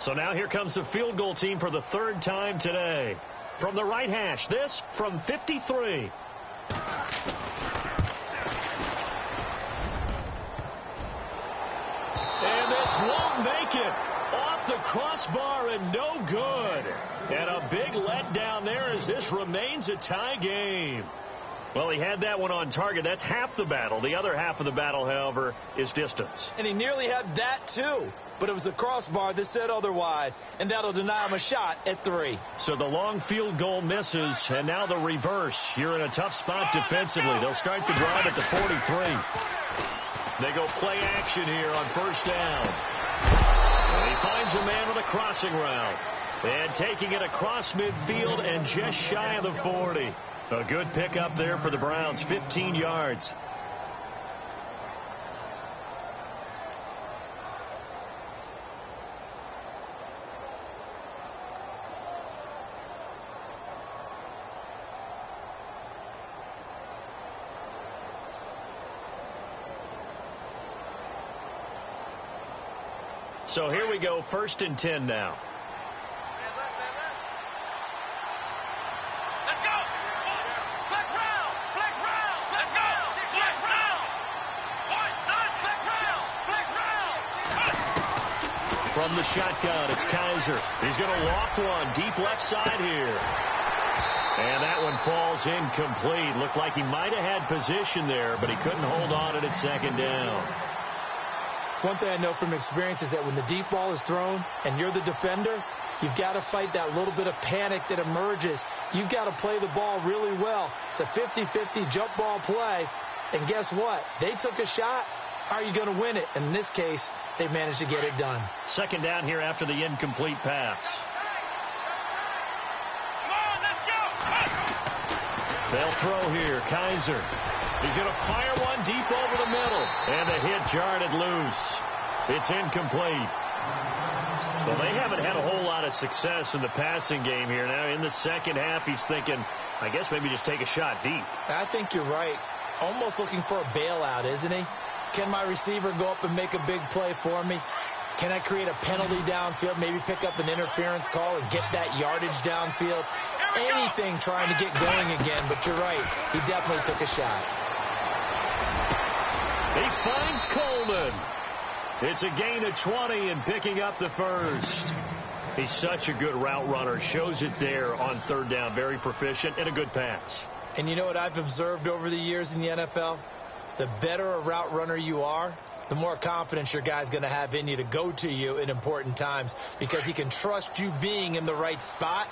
So now here comes the field goal team for the 3rd time today. From the right hash, this from 53. And this won't make it. Off the crossbar and no good. And a big letdown there as this remains a tie game. Well, he had that one on target. That's half the battle. The other half of the battle, however, is distance. And he nearly had that, too. But it was the crossbar that said otherwise, and that'll deny him a shot at 3. So the long field goal misses, and now the reverse. You're in a tough spot defensively. They'll start the drive at the 43. They go play action here on 1st down. And he finds a man with a crossing route. And taking it across midfield and just shy of the 40. A good pickup there for the Browns, 15 yards. So here we go, 1st and 10 now. Let's go. Flex round. Flex round. Let's go. Flex round. Flex round. Flex round. From the shotgun, it's Kaiser. He's going to loft one deep left side here. And that one falls incomplete. Looked like he might have had position there, but he couldn't hold on at 2nd down. One thing I know from experience is that when the deep ball is thrown and you're the defender, you've got to fight that little bit of panic that emerges. You've got to play the ball really well. It's a 50-50 jump ball play. And guess what? They took a shot. How are you going to win it? And in this case, they managed to get it done. 2nd down here after the incomplete pass. Come on, let's go. They'll throw here. Kaiser. He's going to fire one deep over the middle. And the hit jarred it loose. It's incomplete. So they haven't had a whole lot of success in the passing game here. Now in the 2nd half, he's thinking, I guess maybe just take a shot deep. I think you're right. Almost looking for a bailout, isn't he? Can my receiver go up and make a big play for me? Can I create a penalty downfield, maybe pick up an interference call and get that yardage downfield? Anything trying to get going again, but you're right. He definitely took a shot. He finds Coleman. It's a gain of 20 and picking up the 1st. He's such a good route runner. Shows it there on 3rd down. Very proficient and a good pass. And you know what I've observed over the years in the NFL? The better a route runner you are, the more confidence your guy's going to have in you to go to you in important times because he can trust you being in the right spot,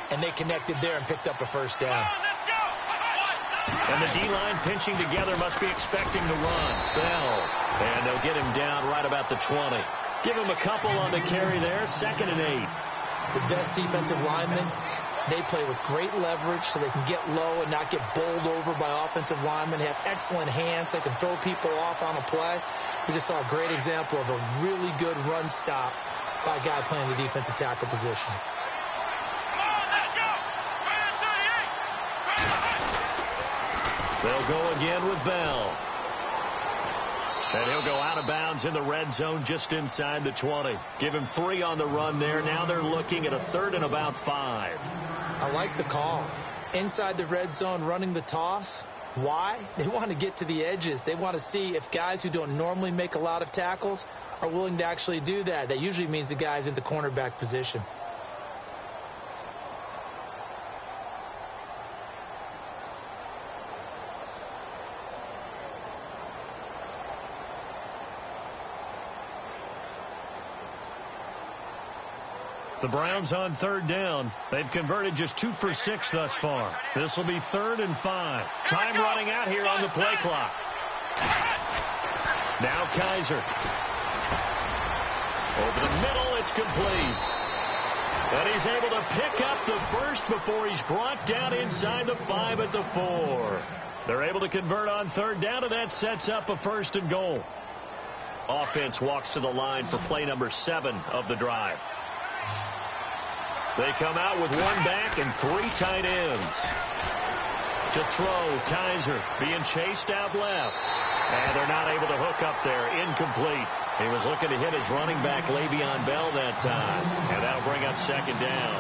and they connected there and picked up a 1st down. And the D-line pinching together must be expecting the run. Bell. And they'll get him down right about the 20. Give him a couple on the carry there. 2nd and 8. The best defensive linemen, they play with great leverage so they can get low and not get bowled over by offensive linemen. They have excellent hands. They can throw people off on a play. We just saw a great example of a really good run stop by a guy playing the defensive tackle position. They'll go again with Bell. And he'll go out of bounds in the red zone just inside the 20. Give him 3 on the run there. Now they're looking at a 3rd and about 5. I like the call. Inside the red zone running the toss. Why? They want to get to the edges. They want to see if guys who don't normally make a lot of tackles are willing to actually do that. That usually means the guy's in the cornerback position. The Browns on 3rd down. They've converted just 2 for 6 thus far. This will be 3rd and 5. Time running out here on the play clock. Now Kaiser. Over the middle, it's complete. And he's able to pick up the first before he's brought down inside the 5 at the 4. They're able to convert on third down, and that sets up a 1st and goal. Offense walks to the line for play number 7 of the drive. They come out with 1 back and 3 tight ends. To throw, Kaiser being chased out left. And they're not able to hook up there. Incomplete. He was looking to hit his running back, Le'Veon Bell, that time. And that'll bring up 2nd down.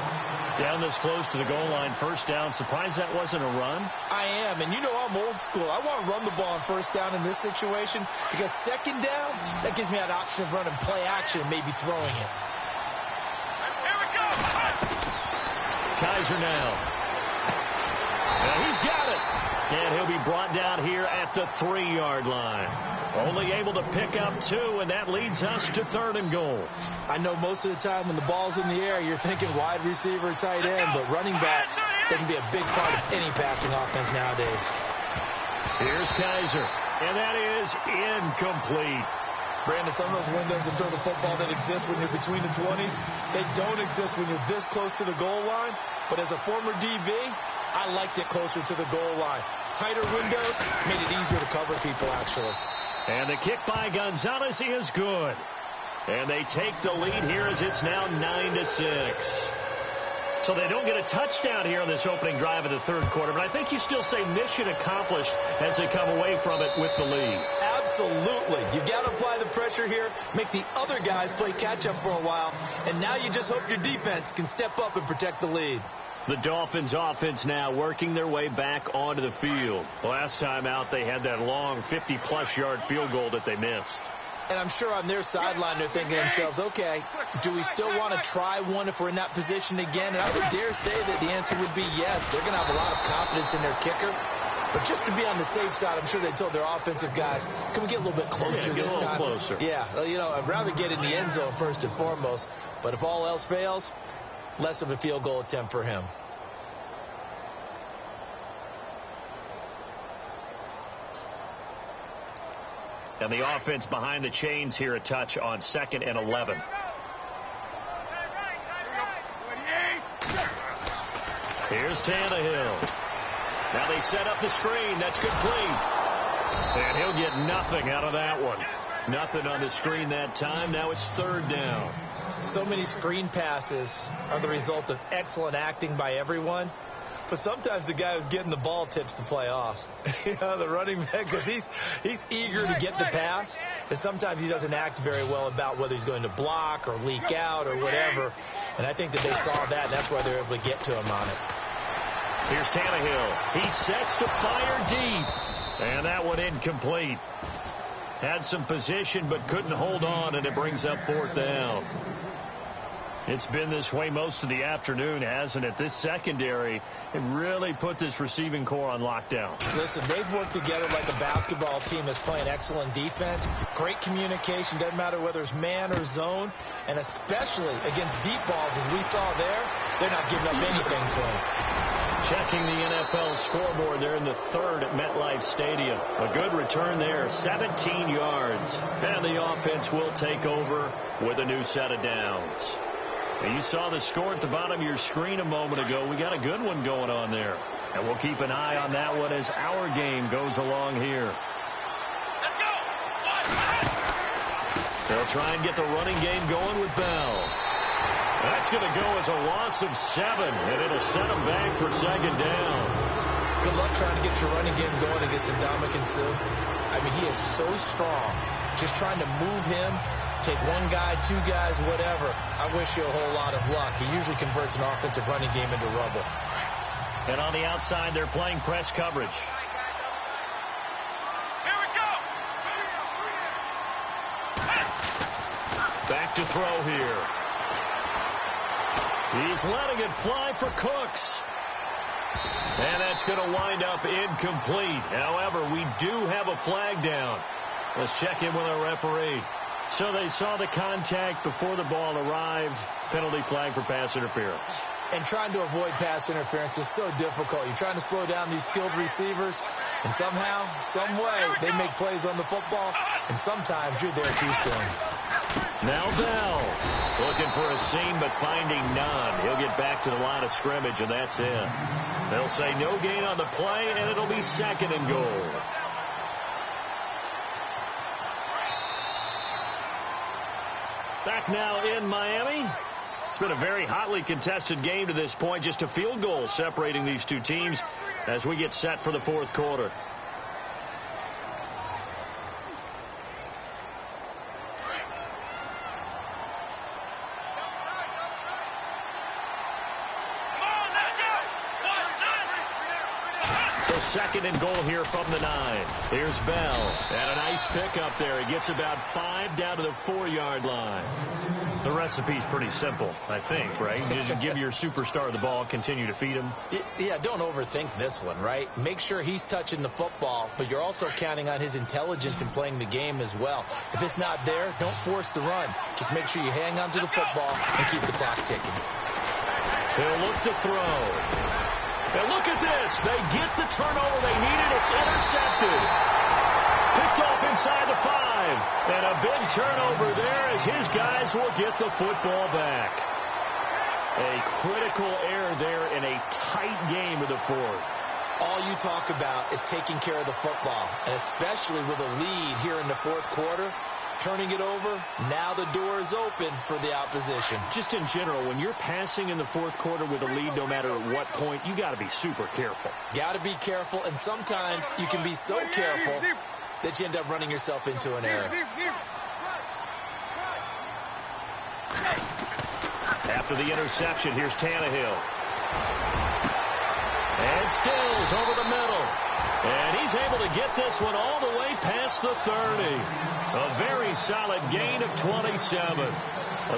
Down this close to the goal line, 1st down. Surprised that wasn't a run? I am, and you know I'm old school. I want to run the ball on 1st down in this situation because 2nd down, that gives me that option of running play action and maybe throwing it. Here we go. Kaiser now. And he's got it. And he'll be brought down here at the 3-yard line. Only able to pick up 2, and that leads us to 3rd and goal. I know most of the time when the ball's in the air, you're thinking wide receiver, tight end, but running backs, they can be a big part of any passing offense nowadays. Here's Kaiser, and that is incomplete. Brandon, some of those windows to throw the football that exist when you're between the 20s, they don't exist when you're this close to the goal line. But as a former DB, I liked it closer to the goal line. Tighter windows made it easier to cover people, actually. And the kick by Gonzalez is good. And they take the lead here as it's now 9-6. So they don't get a touchdown here on this opening drive of the 3rd quarter. But I think you still say mission accomplished as they come away from it with the lead. Absolutely. You've got to apply the pressure here, make the other guys play catch-up for a while, and now you just hope your defense can step up and protect the lead. The Dolphins offense now working their way back onto the field. Last time out, they had that long 50-plus yard field goal that they missed. And I'm sure on their sideline they're thinking to themselves, okay, do we still want to try one if we're in that position again? And I would dare say that the answer would be yes. They're going to have a lot of confidence in their kicker. But just to be on the safe side, I'm sure they told their offensive guys, can we get a little bit closer this time? Closer. Yeah, well, you know, I'd rather get in the end zone first and foremost. But if all else fails, less of a field goal attempt for him. And the offense behind the chains here a touch on 2nd and 11. Here's Tannehill. Now they set up the screen. That's complete. And he'll get nothing out of that one. Nothing on the screen that time. Now it's 3rd down. So many screen passes are the result of excellent acting by everyone. But sometimes the guy who's getting the ball tips the play off. You know, the running back, because he's eager to get the pass. And sometimes he doesn't act very well about whether he's going to block or leak out or whatever. And I think that they saw that, and that's why they're able to get to him on it. Here's Tannehill. He sets to fire deep. And that one incomplete. Had some position but couldn't hold on, and it brings up 4th down. It's been this way most of the afternoon, hasn't it? This secondary, it really put this receiving core on lockdown. Listen, they've worked together like a basketball team that's playing excellent defense. Great communication, doesn't matter whether it's man or zone. And especially against deep balls, as we saw there, they're not giving up anything to him. Checking the NFL scoreboard, they're in the 3rd at MetLife Stadium. A good return there, 17 yards. And the offense will take over with a new set of downs. And you saw the score at the bottom of your screen a moment ago. We got a good one going on there. And we'll keep an eye on that one as our game goes along here. Let's go. They'll try and get the running game going with Bell. That's going to go as a loss of 7, and it'll set them back for 2nd down. Good luck trying to get your running game going against Ndamukong Suh. I mean, he is so strong. Just trying to move him, take one guy, 2 guys, whatever. I wish you a whole lot of luck. He usually converts an offensive running game into rubble. And on the outside, they're playing press coverage. Here we go. Back to throw here. He's letting it fly for Cooks. And that's going to wind up incomplete. However, we do have a flag down. Let's check in with our referee. So they saw the contact before the ball arrived. Penalty flag for pass interference. And trying to avoid pass interference is so difficult. You're trying to slow down these skilled receivers, and somehow, some way, they make plays on the football, and sometimes you're there too soon. Now Bell looking for a seam but finding none. He'll get back to the line of scrimmage, and that's it. They'll say no gain on the play, and it'll be 2nd and goal. Back now in Miami. It's been a very hotly contested game to this point. Just a field goal separating these two teams as we get set for the 4th quarter. So 2nd and goal here from the 9. Here's Bell. And a nice pickup there. He gets about 5 down to the 4-yard line. The recipe's pretty simple, I think, right? You just give your superstar the ball, continue to feed him. Yeah, don't overthink this one, right? Make sure he's touching the football, but you're also counting on his intelligence in playing the game as well. If it's not there, don't force the run. Just make sure you hang on to the football and keep the clock ticking. He'll look to throw. And look at this. They get the turnover they needed. It's intercepted. Picked off inside the 5. And a big turnover there as his guys will get the football back. A critical error there in a tight game of the 4th. All you talk about is taking care of the football, and especially with a lead here in the 4th quarter. Turning it over, now the door is open for the opposition. Just in general, when you're passing in the 4th quarter with a lead, no matter at what point, you got to be super careful. Got to be careful, and sometimes you can be so careful that you end up running yourself into an error. After the interception, here's Tannehill. And Stills over the middle. And he's able to get this one all the way past the 30. A very solid gain of 27.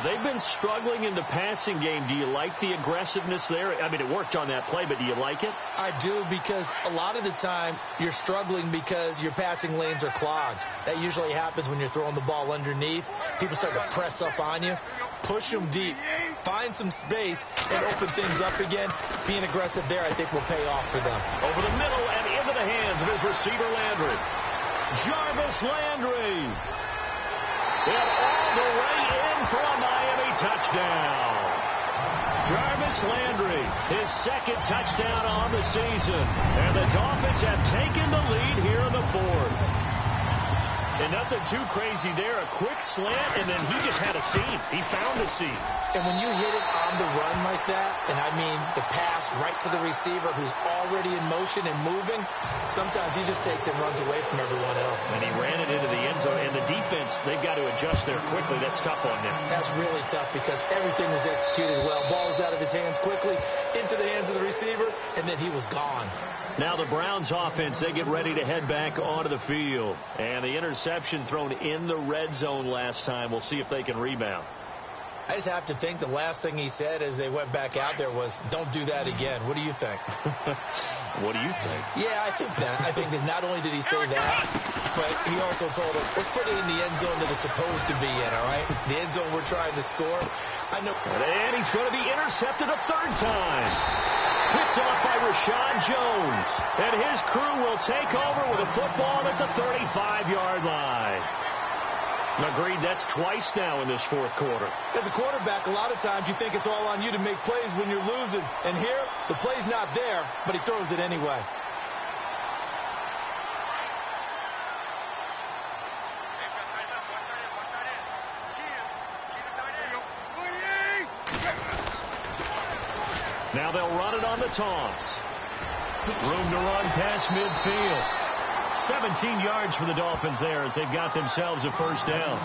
They've been struggling in the passing game. Do you like the aggressiveness there? I mean, it worked on that play, but do you like it? I do, because a lot of the time you're struggling because your passing lanes are clogged. That usually happens when you're throwing the ball underneath. People start to press up on you. Push them deep. Find some space and open things up again. Being aggressive there, I think, will pay off for them. Over the middle and into the hands of his receiver, Landry. Jarvis Landry. And all the way in for a Miami touchdown. Jarvis Landry, his 2nd touchdown on the season. And the Dolphins have taken the lead here in the 4th. And nothing too crazy there. A quick slant, and then he just had a seam. He found a seam. And when you hit it on the run like that, and I mean the pass right to the receiver who's already in motion and moving, sometimes he just takes it and runs away from everyone else. And he ran it into the end zone. And the defense, they've got to adjust there quickly. That's tough on them. That's really tough because everything was executed well. Ball was out of his hands quickly, into the hands of the receiver, and then he was gone. Now the Browns offense, they get ready to head back onto the field. And the interception thrown in the red zone last time. We'll see if they can rebound. I just have to think the last thing he said as they went back out there was, don't do that again. What do you think? What do you think? Yeah, I think that. I think that not only did he say that, but he also told him, let's put it in the end zone that it's supposed to be in, all right? The end zone we're trying to score. I know. And he's going to be intercepted a 3rd time. Picked off by Rashad Jones. And his crew will take over with a football at the 35-yard line. Agreed, that's twice now in this 4th quarter. As a quarterback, a lot of times you think it's all on you to make plays when you're losing. And here, the play's not there, but he throws it anyway. Now they'll run it on the toss. Room to run past midfield. 17 yards for the Dolphins there as they've got themselves a 1st down.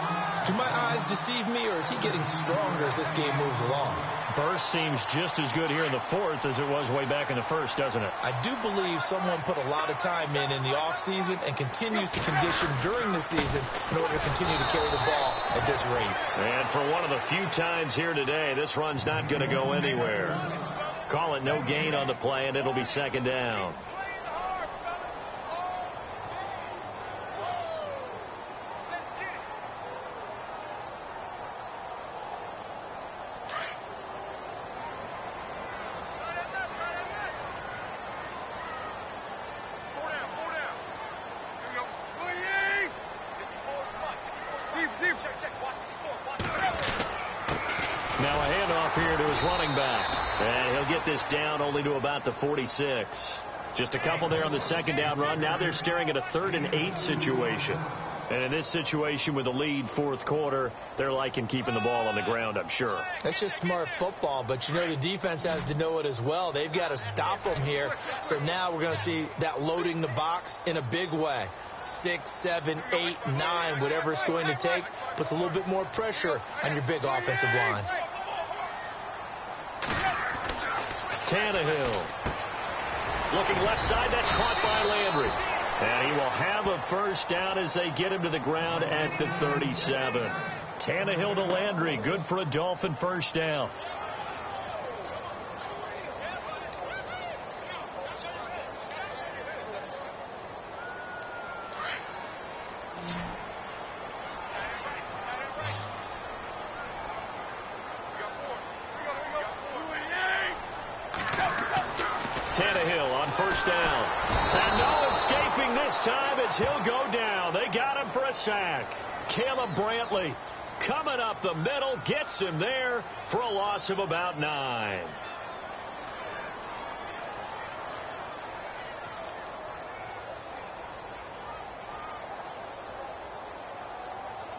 Do my eyes deceive me, or is he getting stronger as this game moves along? Burst seems just as good here in the 4th as it was way back in the 1st, doesn't it? I do believe someone put a lot of time in the offseason and continues to condition during the season in order to continue to carry the ball at this rate. And for one of the few times here today, this run's not going to go anywhere. Call it no gain on the play, and it'll be 2nd down. running back. And he'll get this down only to about the 46. Just a couple there on the second down run. Now they're staring at a 3rd and 8 situation. And in this situation with the lead, fourth quarter, they're liking keeping the ball on the ground, I'm sure. That's just smart football, but you know the defense has to know it as well. They've got to stop them here. So now we're going to see that loading the box in a big way. 6, 7, 8, 9, whatever it's going to take, puts a little bit more pressure on your big offensive line. Tannehill. Looking left side, that's caught by Landry. And he will have a first down as they get him to the ground at the 37. Tannehill to Landry, good for a Dolphin first down. Tannehill on first down. And no escaping this time as he'll go down. They got him for a sack. Caleb Brantley coming up the middle, gets him there for a loss of about 9.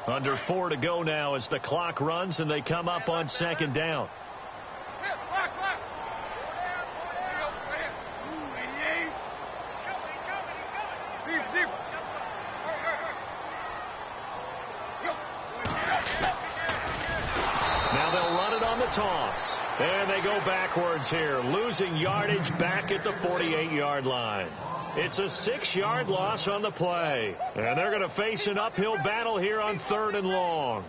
Under 4 to go now as the clock runs and they come up on second down. Now they'll run it on the toss. And they go backwards here, losing yardage back at the 48-yard line. It's a 6-yard loss on the play. And they're going to face an uphill battle here on 3rd and long.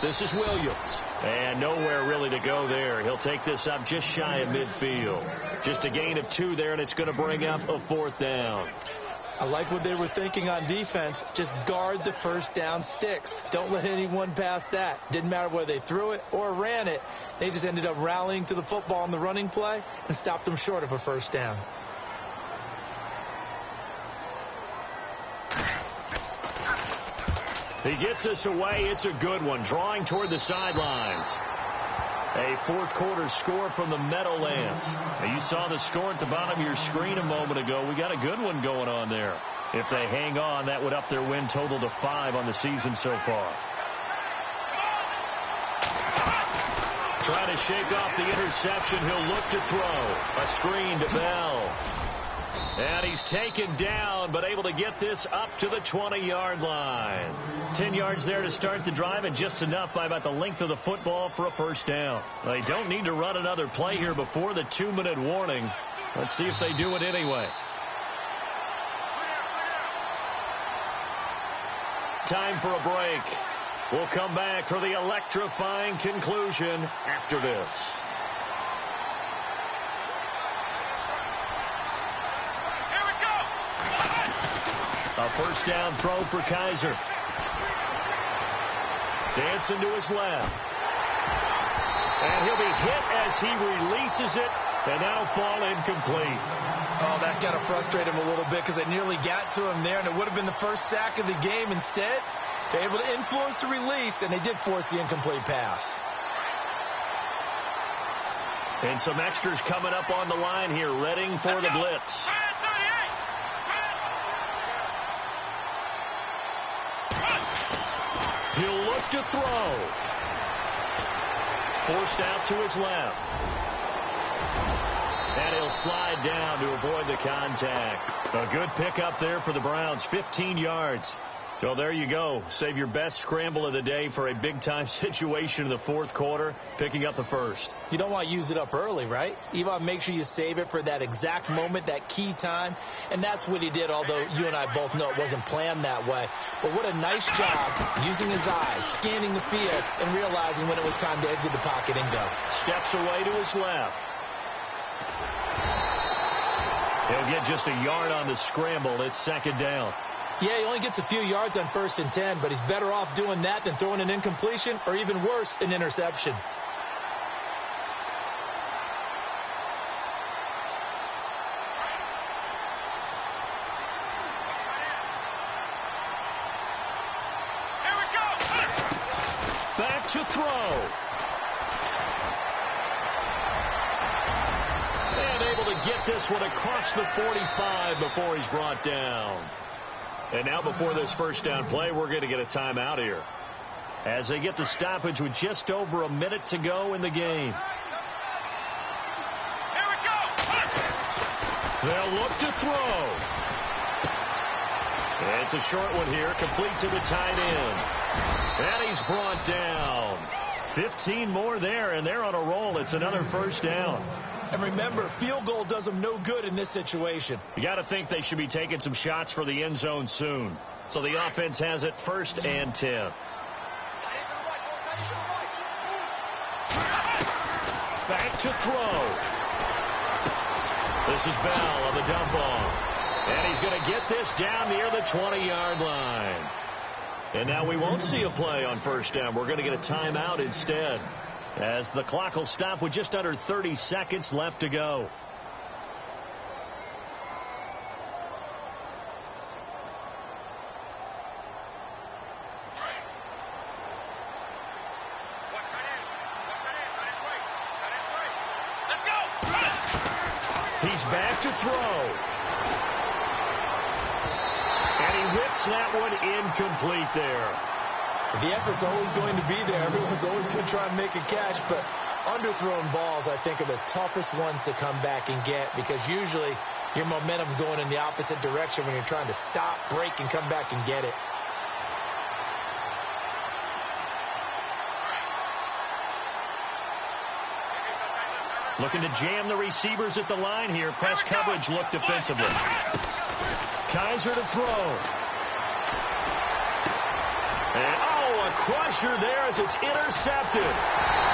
This is Williams. And nowhere really to go there. He'll take this up just shy of midfield. Just a gain of 2 there, and it's going to bring up a 4th down. I like what they were thinking on defense. Just guard the first down sticks. Don't let anyone pass that. Didn't matter whether they threw it or ran it. They just ended up rallying to the football on the running play and stopped them short of a first down. He gets this away. It's a good one. Drawing toward the sidelines. A fourth quarter score from the Meadowlands. Now, you saw the score at the bottom of your screen a moment ago. We got a good one going on there. If they hang on, that would up their win total to 5 on the season so far. Trying to shake off the interception. He'll look to throw. A screen to Bell. And he's taken down, but able to get this up to the 20-yard line. 10 yards there to start the drive, and just enough by about the length of the football for a first down. They don't need to run another play here before the 2-minute warning. Let's see if they do it anyway. Time for a break. We'll come back for the electrifying conclusion after this. A first down throw for Kaiser. Dancing to his left. And he'll be hit as he releases it, and that'll fall incomplete. Oh, that's got to frustrate him a little bit because they nearly got to him there, and it would have been the first sack of the game. Instead, they're able to influence the release, and they did force the incomplete pass. And some extras coming up on the line here, readying for the blitz. He'll look to throw. Forced out to his left. And he'll slide down to avoid the contact. A good pickup there for the Browns, 15 yards. So there you go. Save your best scramble of the day for a big-time situation in the fourth quarter, picking up the first. You don't want to use it up early, right? You want to make sure you save it for that exact moment, that key time. And that's what he did, although you and I both know it wasn't planned that way. But what a nice job using his eyes, scanning the field, and realizing when it was time to exit the pocket and go. Steps away to his left. He'll get just a yard on the scramble. It's second down. Yeah, he only gets a few yards on 1st and 10, but he's better off doing that than throwing an incompletion or even worse, an interception. Back to throw. And able to get this one across the 45 before he's brought down. And now before this first down play, we're going to get a timeout here, as they get the stoppage with just over a minute to go in the game. Here we go. They'll look to throw. And it's a short one here, complete to the tight end. And he's brought down. 15 more there, and they're on a roll. It's another first down. And remember, field goal does them no good in this situation. You got to think they should be taking some shots for the end zone soon. So the offense has it 1st and 10. Back to throw. This is Bell on the dump off. And he's going to get this down near the 20-yard line. And now we won't see a play on first down. We're going to get a timeout instead, as the clock will stop with just under 30 seconds left to go. Let's go. He's back to throw. And he whips that one incomplete there. The effort's always going to be there. Everyone's always going to try and make a catch, but underthrown balls, I think, are the toughest ones to come back and get, because usually your momentum's going in the opposite direction when you're trying to stop, break, and come back and get it. Looking to jam the receivers at the line here. Press coverage look defensively. Kaiser to throw. And, a crusher there as it's intercepted.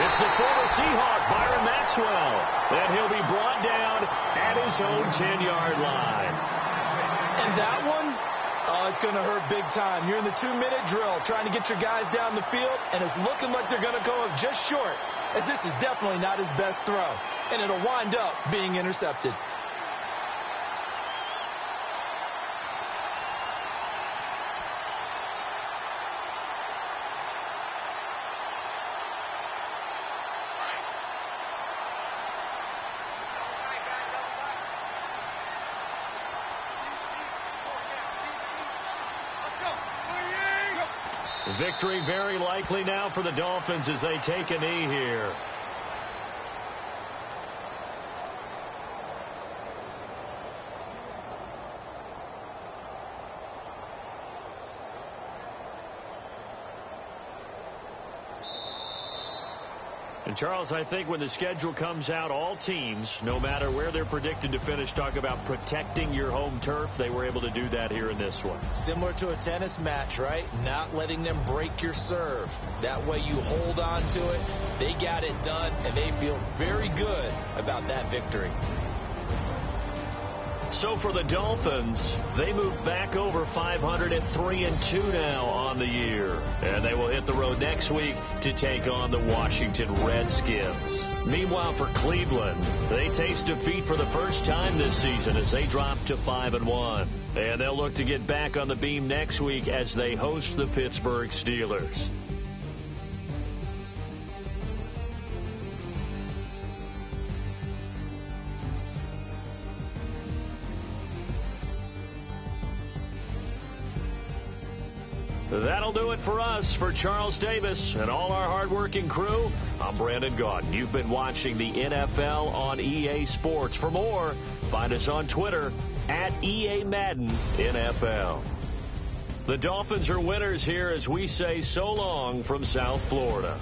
It's the former Seahawk, Byron Maxwell. And he'll be brought down at his own 10-yard line. And that one, it's going to hurt big time. You're in the 2-minute drill trying to get your guys down the field, and it's looking like they're going to go up just short, as this is definitely not his best throw. And it'll wind up being intercepted. Victory very likely now for the Dolphins as they take a knee here. And Charles, I think when the schedule comes out, all teams, no matter where they're predicted to finish, talk about protecting your home turf. They were able to do that here in this one. Similar to a tennis match, right? Not letting them break your serve. That way you hold on to it. They got it done, and they feel very good about that victory. So for the Dolphins, they move back over 500 at 3-2 now on the year. And they will hit the road next week to take on the Washington Redskins. Meanwhile, for Cleveland, they taste defeat for the first time this season as they drop to 5-1. And they'll look to get back on the beam next week as they host the Pittsburgh Steelers. That'll do it for us. For Charles Davis and all our hardworking crew, I'm Brandon Gaudin. You've been watching the NFL on EA Sports. For more, find us on Twitter at EA Madden NFL. The Dolphins are winners here as we say so long from South Florida.